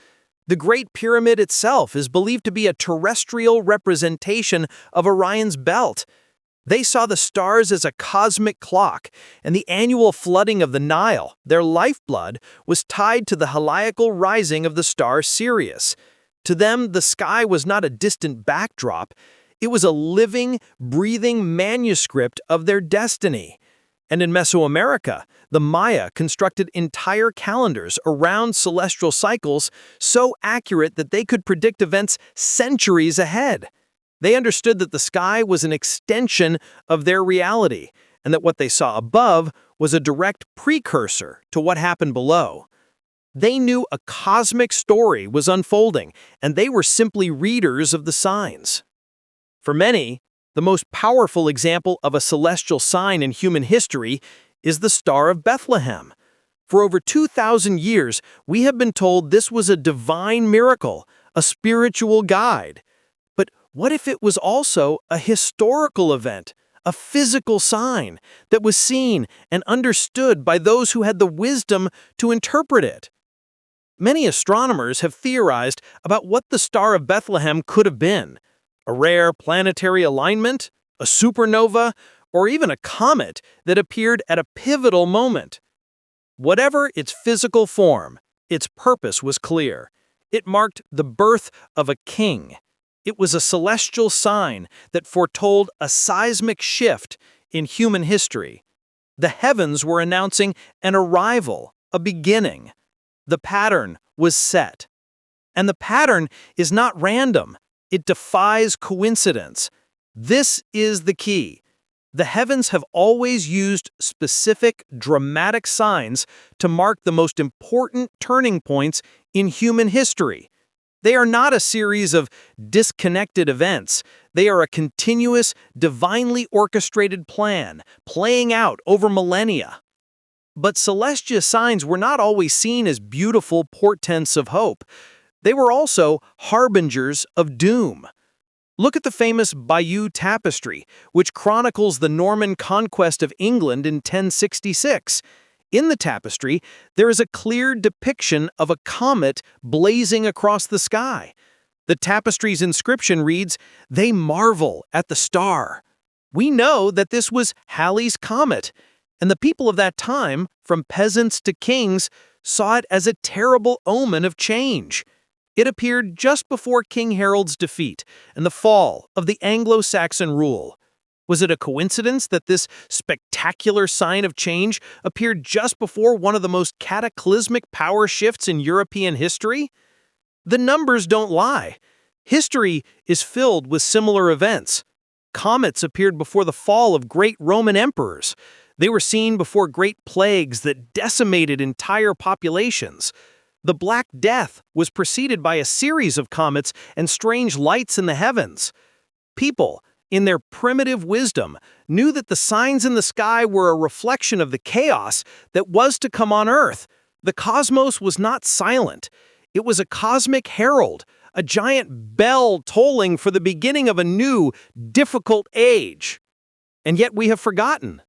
The Great Pyramid itself is believed to be a terrestrial representation of Orion's belt. They saw the stars as a cosmic clock, and the annual flooding of the Nile, their lifeblood, was tied to the heliacal rising of the star Sirius. To them, the sky was not a distant backdrop. It was a living, breathing manuscript of their destiny. And in Mesoamerica, the Maya constructed entire calendars around celestial cycles so accurate that they could predict events centuries ahead. They understood that the sky was an extension of their reality, and that what they saw above was a direct precursor to what happened below. They knew a cosmic story was unfolding, and they were simply readers of the signs. For many, the most powerful example of a celestial sign in human history is the Star of Bethlehem. For over 2,000 years, we have been told this was a divine miracle, a spiritual guide. What if it was also a historical event, a physical sign that was seen and understood by those who had the wisdom to interpret it. Many astronomers have theorized about what the Star of Bethlehem could have been: a rare planetary alignment, a supernova, or even a comet that appeared at a pivotal moment. Whatever its physical form, its purpose was clear. It marked the birth of a king. It was a celestial sign that foretold a seismic shift in human history. The heavens were announcing an arrival, a beginning. The pattern was set. And the pattern is not random. It defies coincidence. This is the key. The heavens have always used specific, dramatic signs to mark the most important turning points in human history. They are not a series of disconnected events. They are a continuous, divinely orchestrated plan, playing out over millennia. But celestial signs were not always seen as beautiful portents of hope. They were also harbingers of doom. Look at the famous Bayeux Tapestry, which chronicles the Norman conquest of England in 1066. In the tapestry, there is a clear depiction of a comet blazing across the sky. The tapestry's inscription reads, "They marvel at the star." We know that this was Halley's comet, and the people of that time, from peasants to kings, saw it as a terrible omen of change. It appeared just before King Harold's defeat and the fall of the Anglo-Saxon rule. Was it a coincidence that this spectacular sign of change appeared just before one of the most cataclysmic power shifts in European history? The numbers don't lie. History is filled with similar events. Comets appeared before the fall of great Roman emperors. They were seen before great plagues that decimated entire populations. The Black Death was preceded by a series of comets and strange lights in the heavens. People, in their primitive wisdom, knew that the signs in the sky were a reflection of the chaos that was to come on Earth. The cosmos was not silent. It was a cosmic herald, a giant bell tolling for the beginning of a new, difficult age. And yet we have forgotten.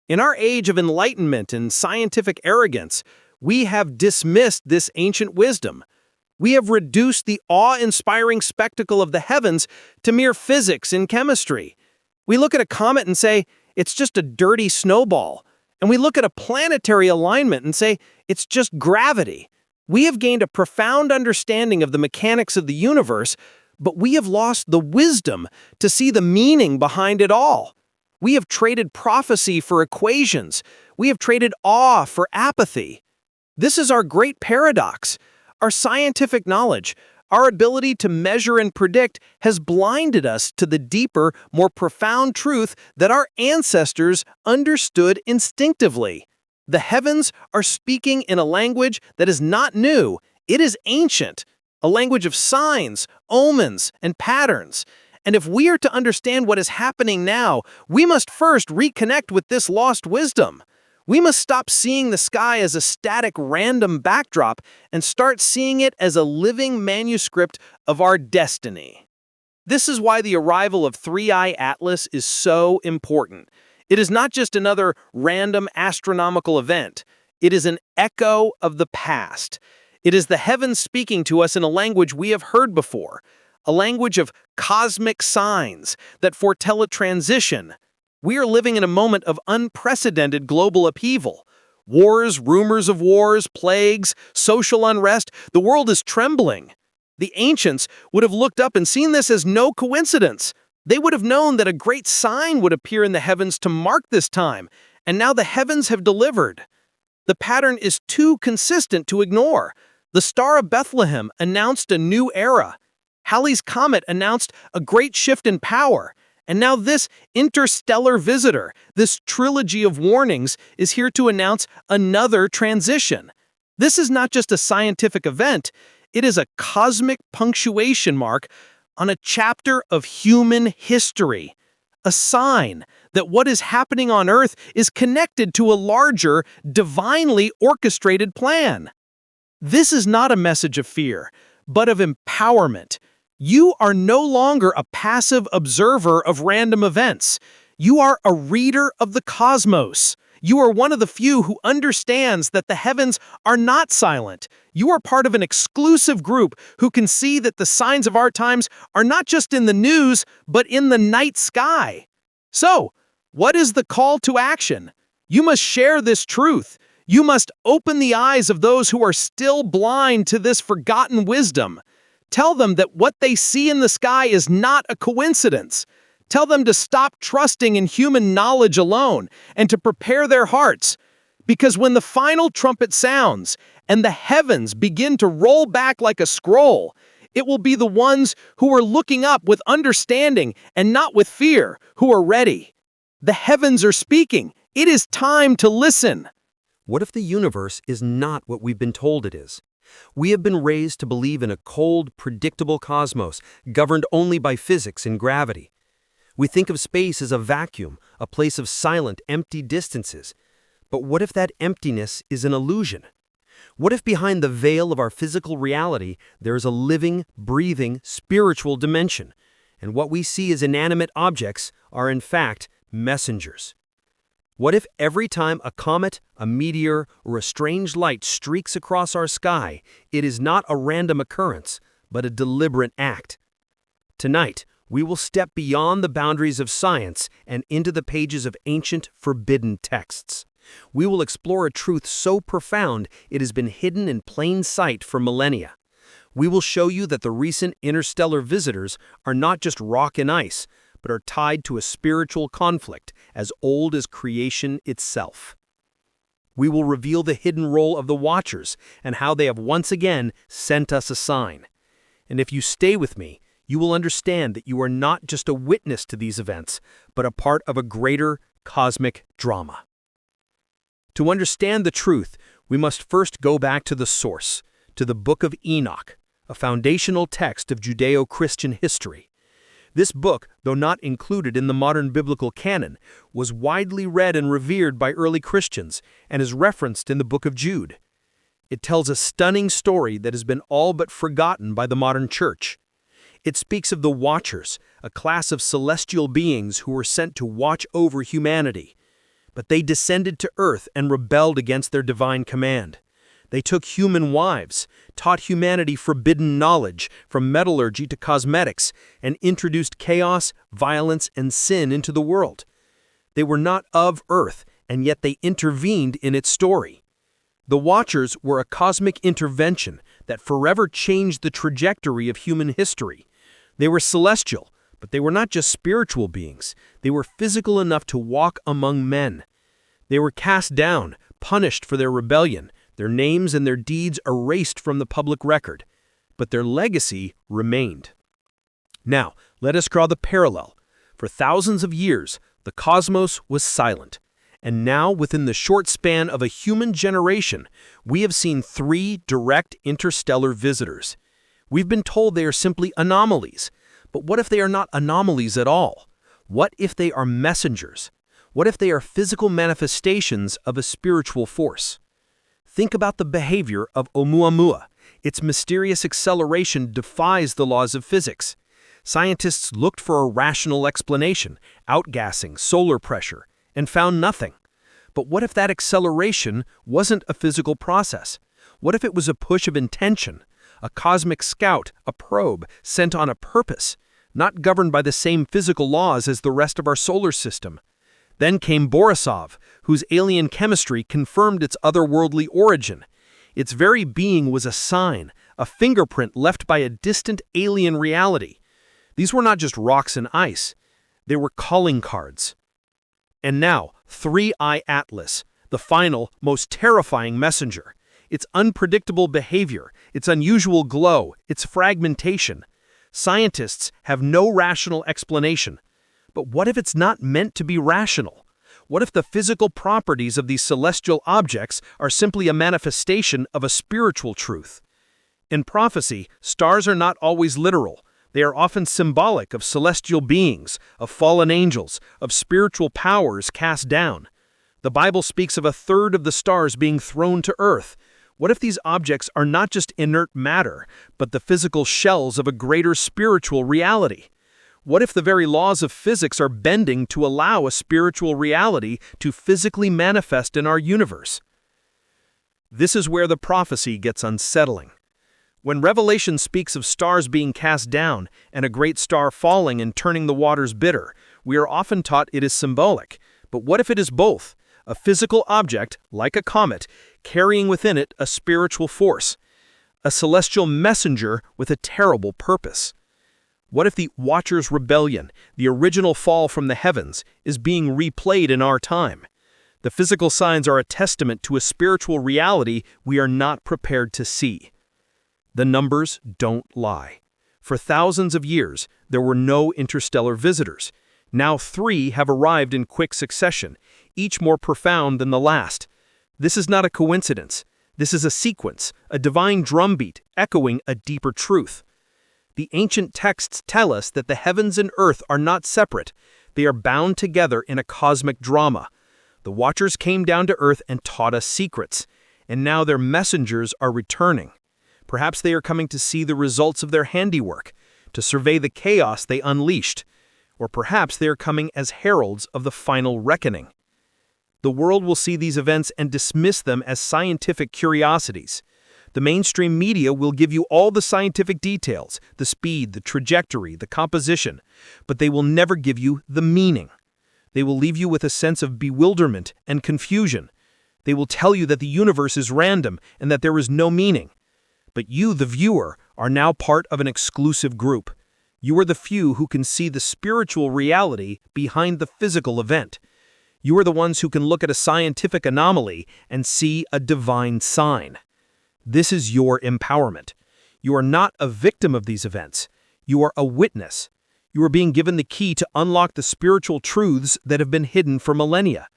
In our age of enlightenment and scientific arrogance, we have dismissed this ancient wisdom. We have reduced the awe-inspiring spectacle of the heavens to mere physics and chemistry. We look at a comet and say, it's just a dirty snowball. And we look at a planetary alignment and say, it's just gravity. We have gained a profound understanding of the mechanics of the universe, but we have lost the wisdom to see the meaning behind it all. We have traded prophecy for equations. We have traded awe for apathy. This is our great paradox. Our scientific knowledge, our ability to measure and predict, has blinded us to the deeper, more profound truth that our ancestors understood instinctively. The heavens are speaking in a language that is not new. It is ancient, a language of signs, omens, and patterns. And if we are to understand what is happening now, we must first reconnect with this lost wisdom. We must stop seeing the sky as a static, random backdrop and start seeing it as a living manuscript of our destiny. This is why the arrival of 3i Atlas is so important. It is not just another random astronomical event. It is an echo of the past. It is the heavens speaking to us in a language we have heard before, a language of cosmic signs that foretell a transition. We are living in a moment of unprecedented global upheaval. Wars, rumors of wars, plagues, social unrest. The world is trembling. The ancients would have looked up and seen this as no coincidence. They would have known that a great sign would appear in the heavens to mark this time, and now the heavens have delivered. The pattern is too consistent to ignore. The Star of Bethlehem announced a new era. Halley's comet announced a great shift in power. And now this interstellar visitor, this trilogy of warnings, is here to announce another transition. This is not just a scientific event. It is a cosmic punctuation mark on a chapter of human history, a sign that what is happening on Earth is connected to a larger, divinely orchestrated plan. This is not a message of fear, but of empowerment. You are no longer a passive observer of random events. You are a reader of the cosmos. You are one of the few who understands that the heavens are not silent. You are part of an exclusive group who can see that the signs of our times are not just in the news, but in the night sky. So, what is the call to action? You must share this truth. You must open the eyes of those who are still blind to this forgotten wisdom. Tell them that what they see in the sky is not a coincidence. Tell them to stop trusting in human knowledge alone and to prepare their hearts. Because when the final trumpet sounds and the heavens begin to roll back like a scroll, it will be the ones who are looking up with understanding and not with fear who are ready. The heavens are speaking. It is time to listen. What if the universe is not what we've been told it is? We have been raised to believe in a cold, predictable cosmos governed only by physics and gravity. We think of space as a vacuum, a place of silent, empty distances. But what if that emptiness is an illusion? What if behind the veil of our physical reality there is a living, breathing, spiritual dimension, and what we see as inanimate objects are in fact messengers? What if every time a comet, a meteor, or a strange light streaks across our sky, it is not a random occurrence, but a deliberate act? Tonight, we will step beyond the boundaries of science and into the pages of ancient, forbidden texts. We will explore a truth so profound it has been hidden in plain sight for millennia. We will show you that the recent interstellar visitors are not just rock and ice, but are tied to a spiritual conflict as old as creation itself. We will reveal the hidden role of the Watchers and how they have once again sent us a sign. And if you stay with me, you will understand that you are not just a witness to these events, but a part of a greater cosmic drama. To understand the truth, we must first go back to the source, to the Book of Enoch, a foundational text of Judeo-Christian history. This book, though not included in the modern biblical canon, was widely read and revered by early Christians and is referenced in the Book of Jude. It tells a stunning story that has been all but forgotten by the modern church. It speaks of the Watchers, a class of celestial beings who were sent to watch over humanity. But they descended to earth and rebelled against their divine command. They took human wives, taught humanity forbidden knowledge, from metallurgy to cosmetics, and introduced chaos, violence, and sin into the world. They were not of earth, and yet they intervened in its story. The Watchers were a cosmic intervention that forever changed the trajectory of human history. They were celestial, but they were not just spiritual beings. They were physical enough to walk among men. They were cast down, punished for their rebellion, their names and their deeds erased from the public record. But their legacy remained. Now, let us draw the parallel. For thousands of years, the cosmos was silent. And now, within the short span of a human generation, we have seen 3 direct interstellar visitors. We've been told they are simply anomalies. But what if they are not anomalies at all? What if they are messengers? What if they are physical manifestations of a spiritual force? Think about the behavior of Oumuamua. Its mysterious acceleration defies the laws of physics. Scientists looked for a rational explanation, outgassing, solar pressure, and found nothing. But what if that acceleration wasn't a physical process? What if it was a push of intention? A cosmic scout, a probe, sent on a purpose, not governed by the same physical laws as the rest of our solar system. Then came Borisov, whose alien chemistry confirmed its otherworldly origin. Its very being was a sign, a fingerprint left by a distant alien reality. These were not just rocks and ice. They were calling cards. And now, 3-Eye Atlas, the final, most terrifying messenger. Its unpredictable behavior, its unusual glow, its fragmentation. Scientists have no rational explanation. But what if it's not meant to be rational? What if the physical properties of these celestial objects are simply a manifestation of a spiritual truth? In prophecy, stars are not always literal. They are often symbolic of celestial beings, of fallen angels, of spiritual powers cast down. The Bible speaks of a third of the stars being thrown to earth. What if these objects are not just inert matter, but the physical shells of a greater spiritual reality? What if the very laws of physics are bending to allow a spiritual reality to physically manifest in our universe? This is where the prophecy gets unsettling. When Revelation speaks of stars being cast down and a great star falling and turning the waters bitter, we are often taught it is symbolic. But what if it is both? A physical object, like a comet, carrying within it a spiritual force, a celestial messenger with a terrible purpose. What if the Watcher's rebellion, the original fall from the heavens, is being replayed in our time? The physical signs are a testament to a spiritual reality we are not prepared to see. The numbers don't lie. For thousands of years, there were no interstellar visitors. Now 3 have arrived in quick succession, each more profound than the last. This is not a coincidence. This is a sequence, a divine drumbeat echoing a deeper truth. The ancient texts tell us that the heavens and earth are not separate. They are bound together in a cosmic drama. The Watchers came down to earth and taught us secrets, and now their messengers are returning. Perhaps they are coming to see the results of their handiwork, to survey the chaos they unleashed, or perhaps they are coming as heralds of the final reckoning. The world will see these events and dismiss them as scientific curiosities. The mainstream media will give you all the scientific details, the speed, the trajectory, the composition, but they will never give you the meaning. They will leave you with a sense of bewilderment and confusion. They will tell you that the universe is random and that there is no meaning. But you, the viewer, are now part of an exclusive group. You are the few who can see the spiritual reality behind the physical event. You are the ones who can look at a scientific anomaly and see a divine sign. This is your empowerment. You are not a victim of these events. You are a witness. You are being given the key to unlock the spiritual truths that have been hidden for millennia.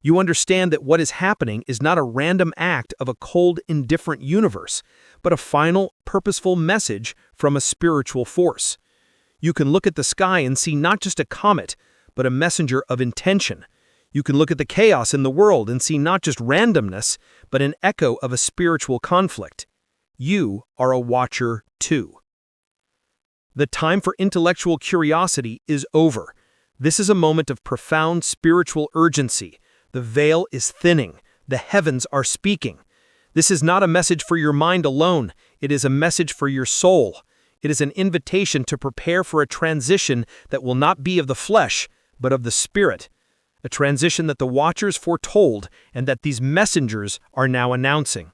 You understand that what is happening is not a random act of a cold, indifferent universe, but a final, purposeful message from a spiritual force. You can look at the sky and see not just a comet, but a messenger of intention. You can look at the chaos in the world and see not just randomness, but an echo of a spiritual conflict. You are a watcher too. The time for intellectual curiosity is over. This is a moment of profound spiritual urgency. The veil is thinning. The heavens are speaking. This is not a message for your mind alone. It is a message for your soul. It is an invitation to prepare for a transition that will not be of the flesh, but of the spirit. A transition that the Watchers foretold and that these messengers are now announcing.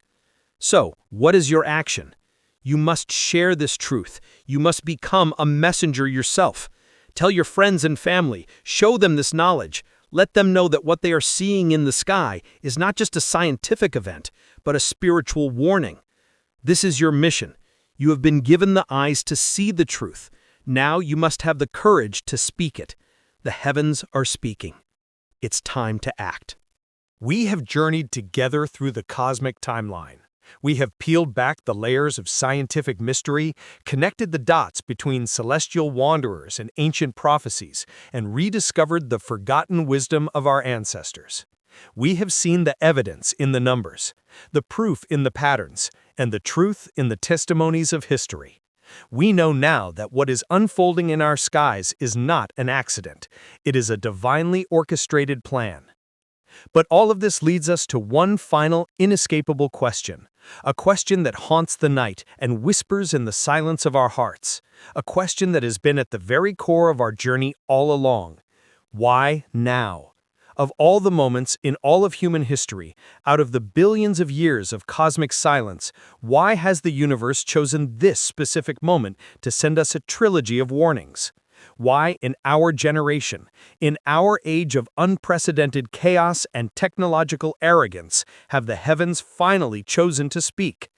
So, what is your action? You must share this truth. You must become a messenger yourself. Tell your friends and family. Show them this knowledge. Let them know that what they are seeing in the sky is not just a scientific event, but a spiritual warning. This is your mission. You have been given the eyes to see the truth. Now you must have the courage to speak it. The heavens are speaking. It's time to act. We have journeyed together through the cosmic timeline. We have peeled back the layers of scientific mystery, connected the dots between celestial wanderers and ancient prophecies, and rediscovered the forgotten wisdom of our ancestors. We have seen the evidence in the numbers, the proof in the patterns, and the truth in the testimonies of history. We know now that what is unfolding in our skies is not an accident. It is a divinely orchestrated plan. But all of this leads us to one final, inescapable question. A question that haunts the night and whispers in the silence of our hearts. A question that has been at the very core of our journey all along. Why now? Of all the moments in all of human history, out of the billions of years of cosmic silence, why has the universe chosen this specific moment to send us a trilogy of warnings? Why, in our generation, in our age of unprecedented chaos and technological arrogance, have the heavens finally chosen to speak?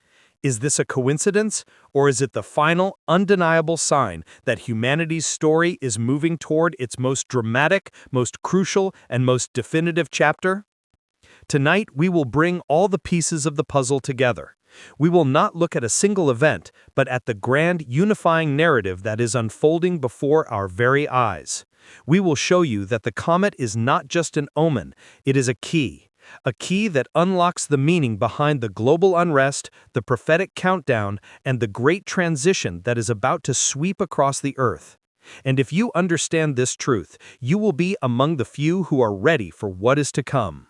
Is this a coincidence, or is it the final, undeniable sign that humanity's story is moving toward its most dramatic, most crucial, and most definitive chapter? Tonight, we will bring all the pieces of the puzzle together. We will not look at a single event, but at the grand, unifying narrative that is unfolding before our very eyes. We will show you that the comet is not just an omen, it is a key that unlocks the meaning behind the global unrest, the prophetic countdown, and the great transition that is about to sweep across the earth. And if you understand this truth, you will be among the few who are ready for what is to come.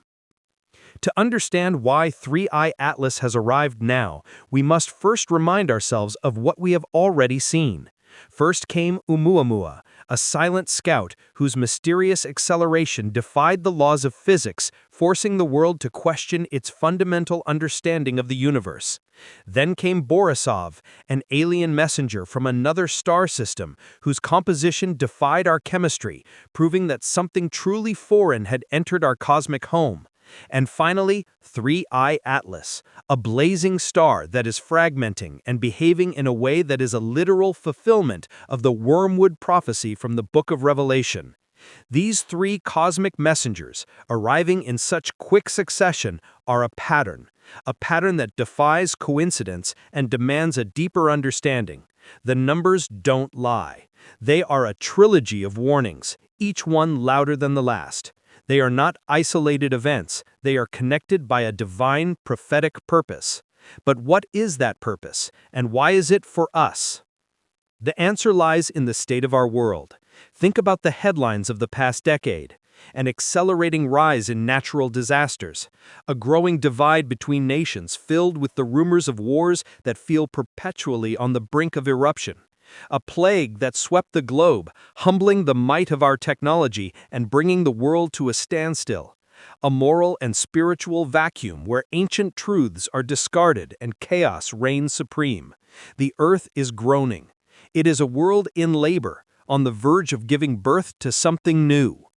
To understand why 3i Atlas has arrived now, we must first remind ourselves of what we have already seen. First came Oumuamua, a silent scout whose mysterious acceleration defied the laws of physics, forcing the world to question its fundamental understanding of the universe. Then came Borisov, an alien messenger from another star system whose composition defied our chemistry, proving that something truly foreign had entered our cosmic home. And finally, 3i Atlas, a blazing star that is fragmenting and behaving in a way that is a literal fulfillment of the Wormwood Prophecy from the Book of Revelation. These three cosmic messengers, arriving in such quick succession, are a pattern that defies coincidence and demands a deeper understanding. The numbers don't lie. They are a trilogy of warnings, each one louder than the last. They are not isolated events, they are connected by a divine prophetic purpose. But what is that purpose, and why is it for us? The answer lies in the state of our world. Think about the headlines of the past decade. An accelerating rise in natural disasters, a growing divide between nations filled with the rumors of wars that feel perpetually on the brink of eruption. A plague that swept the globe, humbling the might of our technology and bringing the world to a standstill. A moral and spiritual vacuum where ancient truths are discarded and chaos reigns supreme. The earth is groaning. It is a world in labor, on the verge of giving birth to something new.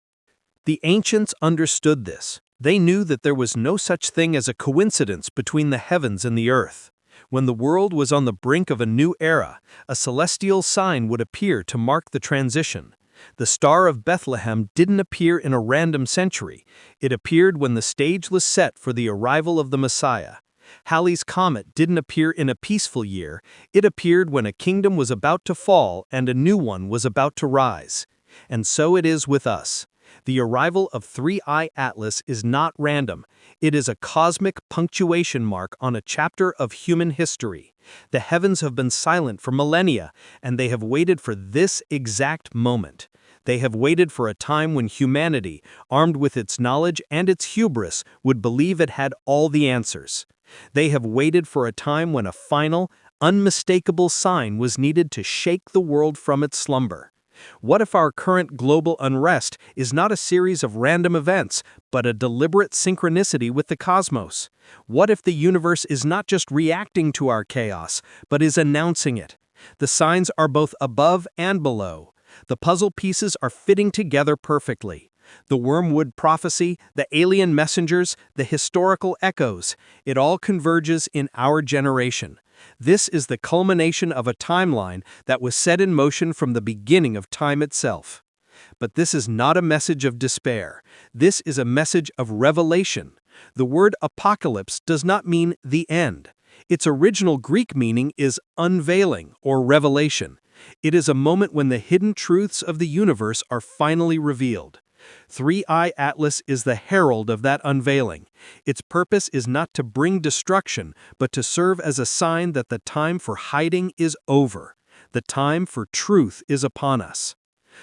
The ancients understood this. They knew that there was no such thing as a coincidence between the heavens and the earth. When the world was on the brink of a new era, a celestial sign would appear to mark the transition. The Star of Bethlehem didn't appear in a random century. It appeared when the stage was set for the arrival of the Messiah. Halley's Comet didn't appear in a peaceful year. It appeared when a kingdom was about to fall and a new one was about to rise. And so it is with us. The arrival of 3i Atlas is not random. It is a cosmic punctuation mark on a chapter of human history. The heavens have been silent for millennia, and they have waited for this exact moment. They have waited for a time when humanity, armed with its knowledge and its hubris, would believe it had all the answers. They have waited for a time when a final, unmistakable sign was needed to shake the world from its slumber. What if our current global unrest is not a series of random events, but a deliberate synchronicity with the cosmos? What if the universe is not just reacting to our chaos, but is announcing it? The signs are both above and below. The puzzle pieces are fitting together perfectly. The Wormwood Prophecy, the alien messengers, the historical echoes, it all converges in our generation. This is the culmination of a timeline that was set in motion from the beginning of time itself. But this is not a message of despair. This is a message of revelation. The word apocalypse does not mean the end. Its original Greek meaning is unveiling or revelation. It is a moment when the hidden truths of the universe are finally revealed. 3i Atlas is the herald of that unveiling. Its purpose is not to bring destruction, but to serve as a sign that the time for hiding is over. The time for truth is upon us.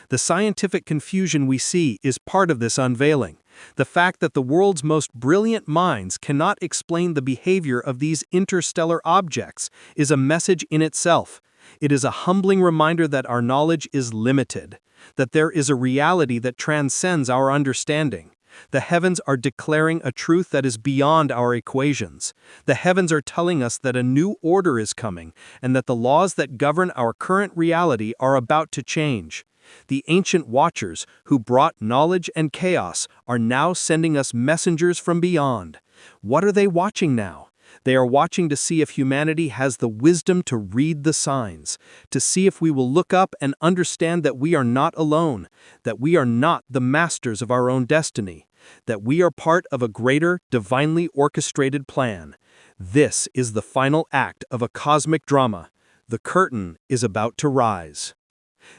The scientific confusion we see is part of this unveiling. The fact that the world's most brilliant minds cannot explain the behavior of these interstellar objects is a message in itself. It is a humbling reminder that our knowledge is limited, that there is a reality that transcends our understanding. The heavens are declaring a truth that is beyond our equations. The heavens are telling us that a new order is coming, and that the laws that govern our current reality are about to change. The ancient watchers, who brought knowledge and chaos, are now sending us messengers from beyond. What are they watching now? They are watching to see if humanity has the wisdom to read the signs, to see if we will look up and understand that we are not alone, that we are not the masters of our own destiny, that we are part of a greater, divinely orchestrated plan. This is the final act of a cosmic drama. The curtain is about to rise.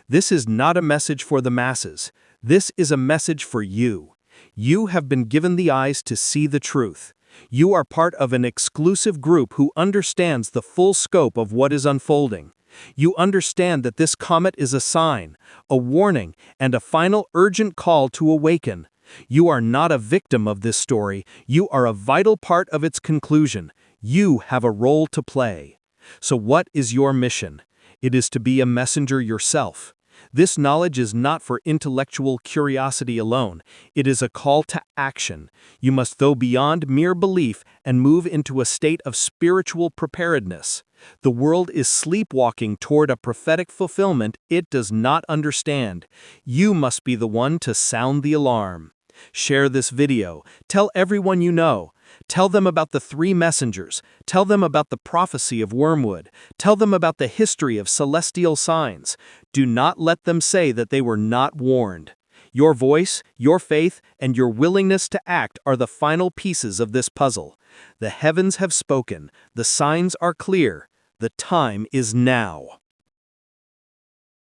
This is not a message for the masses. This is a message for you. You have been given the eyes to see the truth. You are part of an exclusive group who understands the full scope of what is unfolding. You understand that this comet is a sign, a warning, and a final urgent call to awaken. You are not a victim of this story, you are a vital part of its conclusion. You have a role to play. So what is your mission? It is to be a messenger yourself. This knowledge is not for intellectual curiosity alone. It is a call to action. You must go beyond mere belief and move into a state of spiritual preparedness. The world is sleepwalking toward a prophetic fulfillment it does not understand. You must be the one to sound the alarm. Share this video. Tell everyone you know. Tell them about the three messengers. Tell them about the prophecy of Wormwood. Tell them about the history of celestial signs. Do not let them say that they were not warned. Your voice, your faith, and your willingness to act are the final pieces of this puzzle. The heavens have spoken. The signs are clear. The time is now.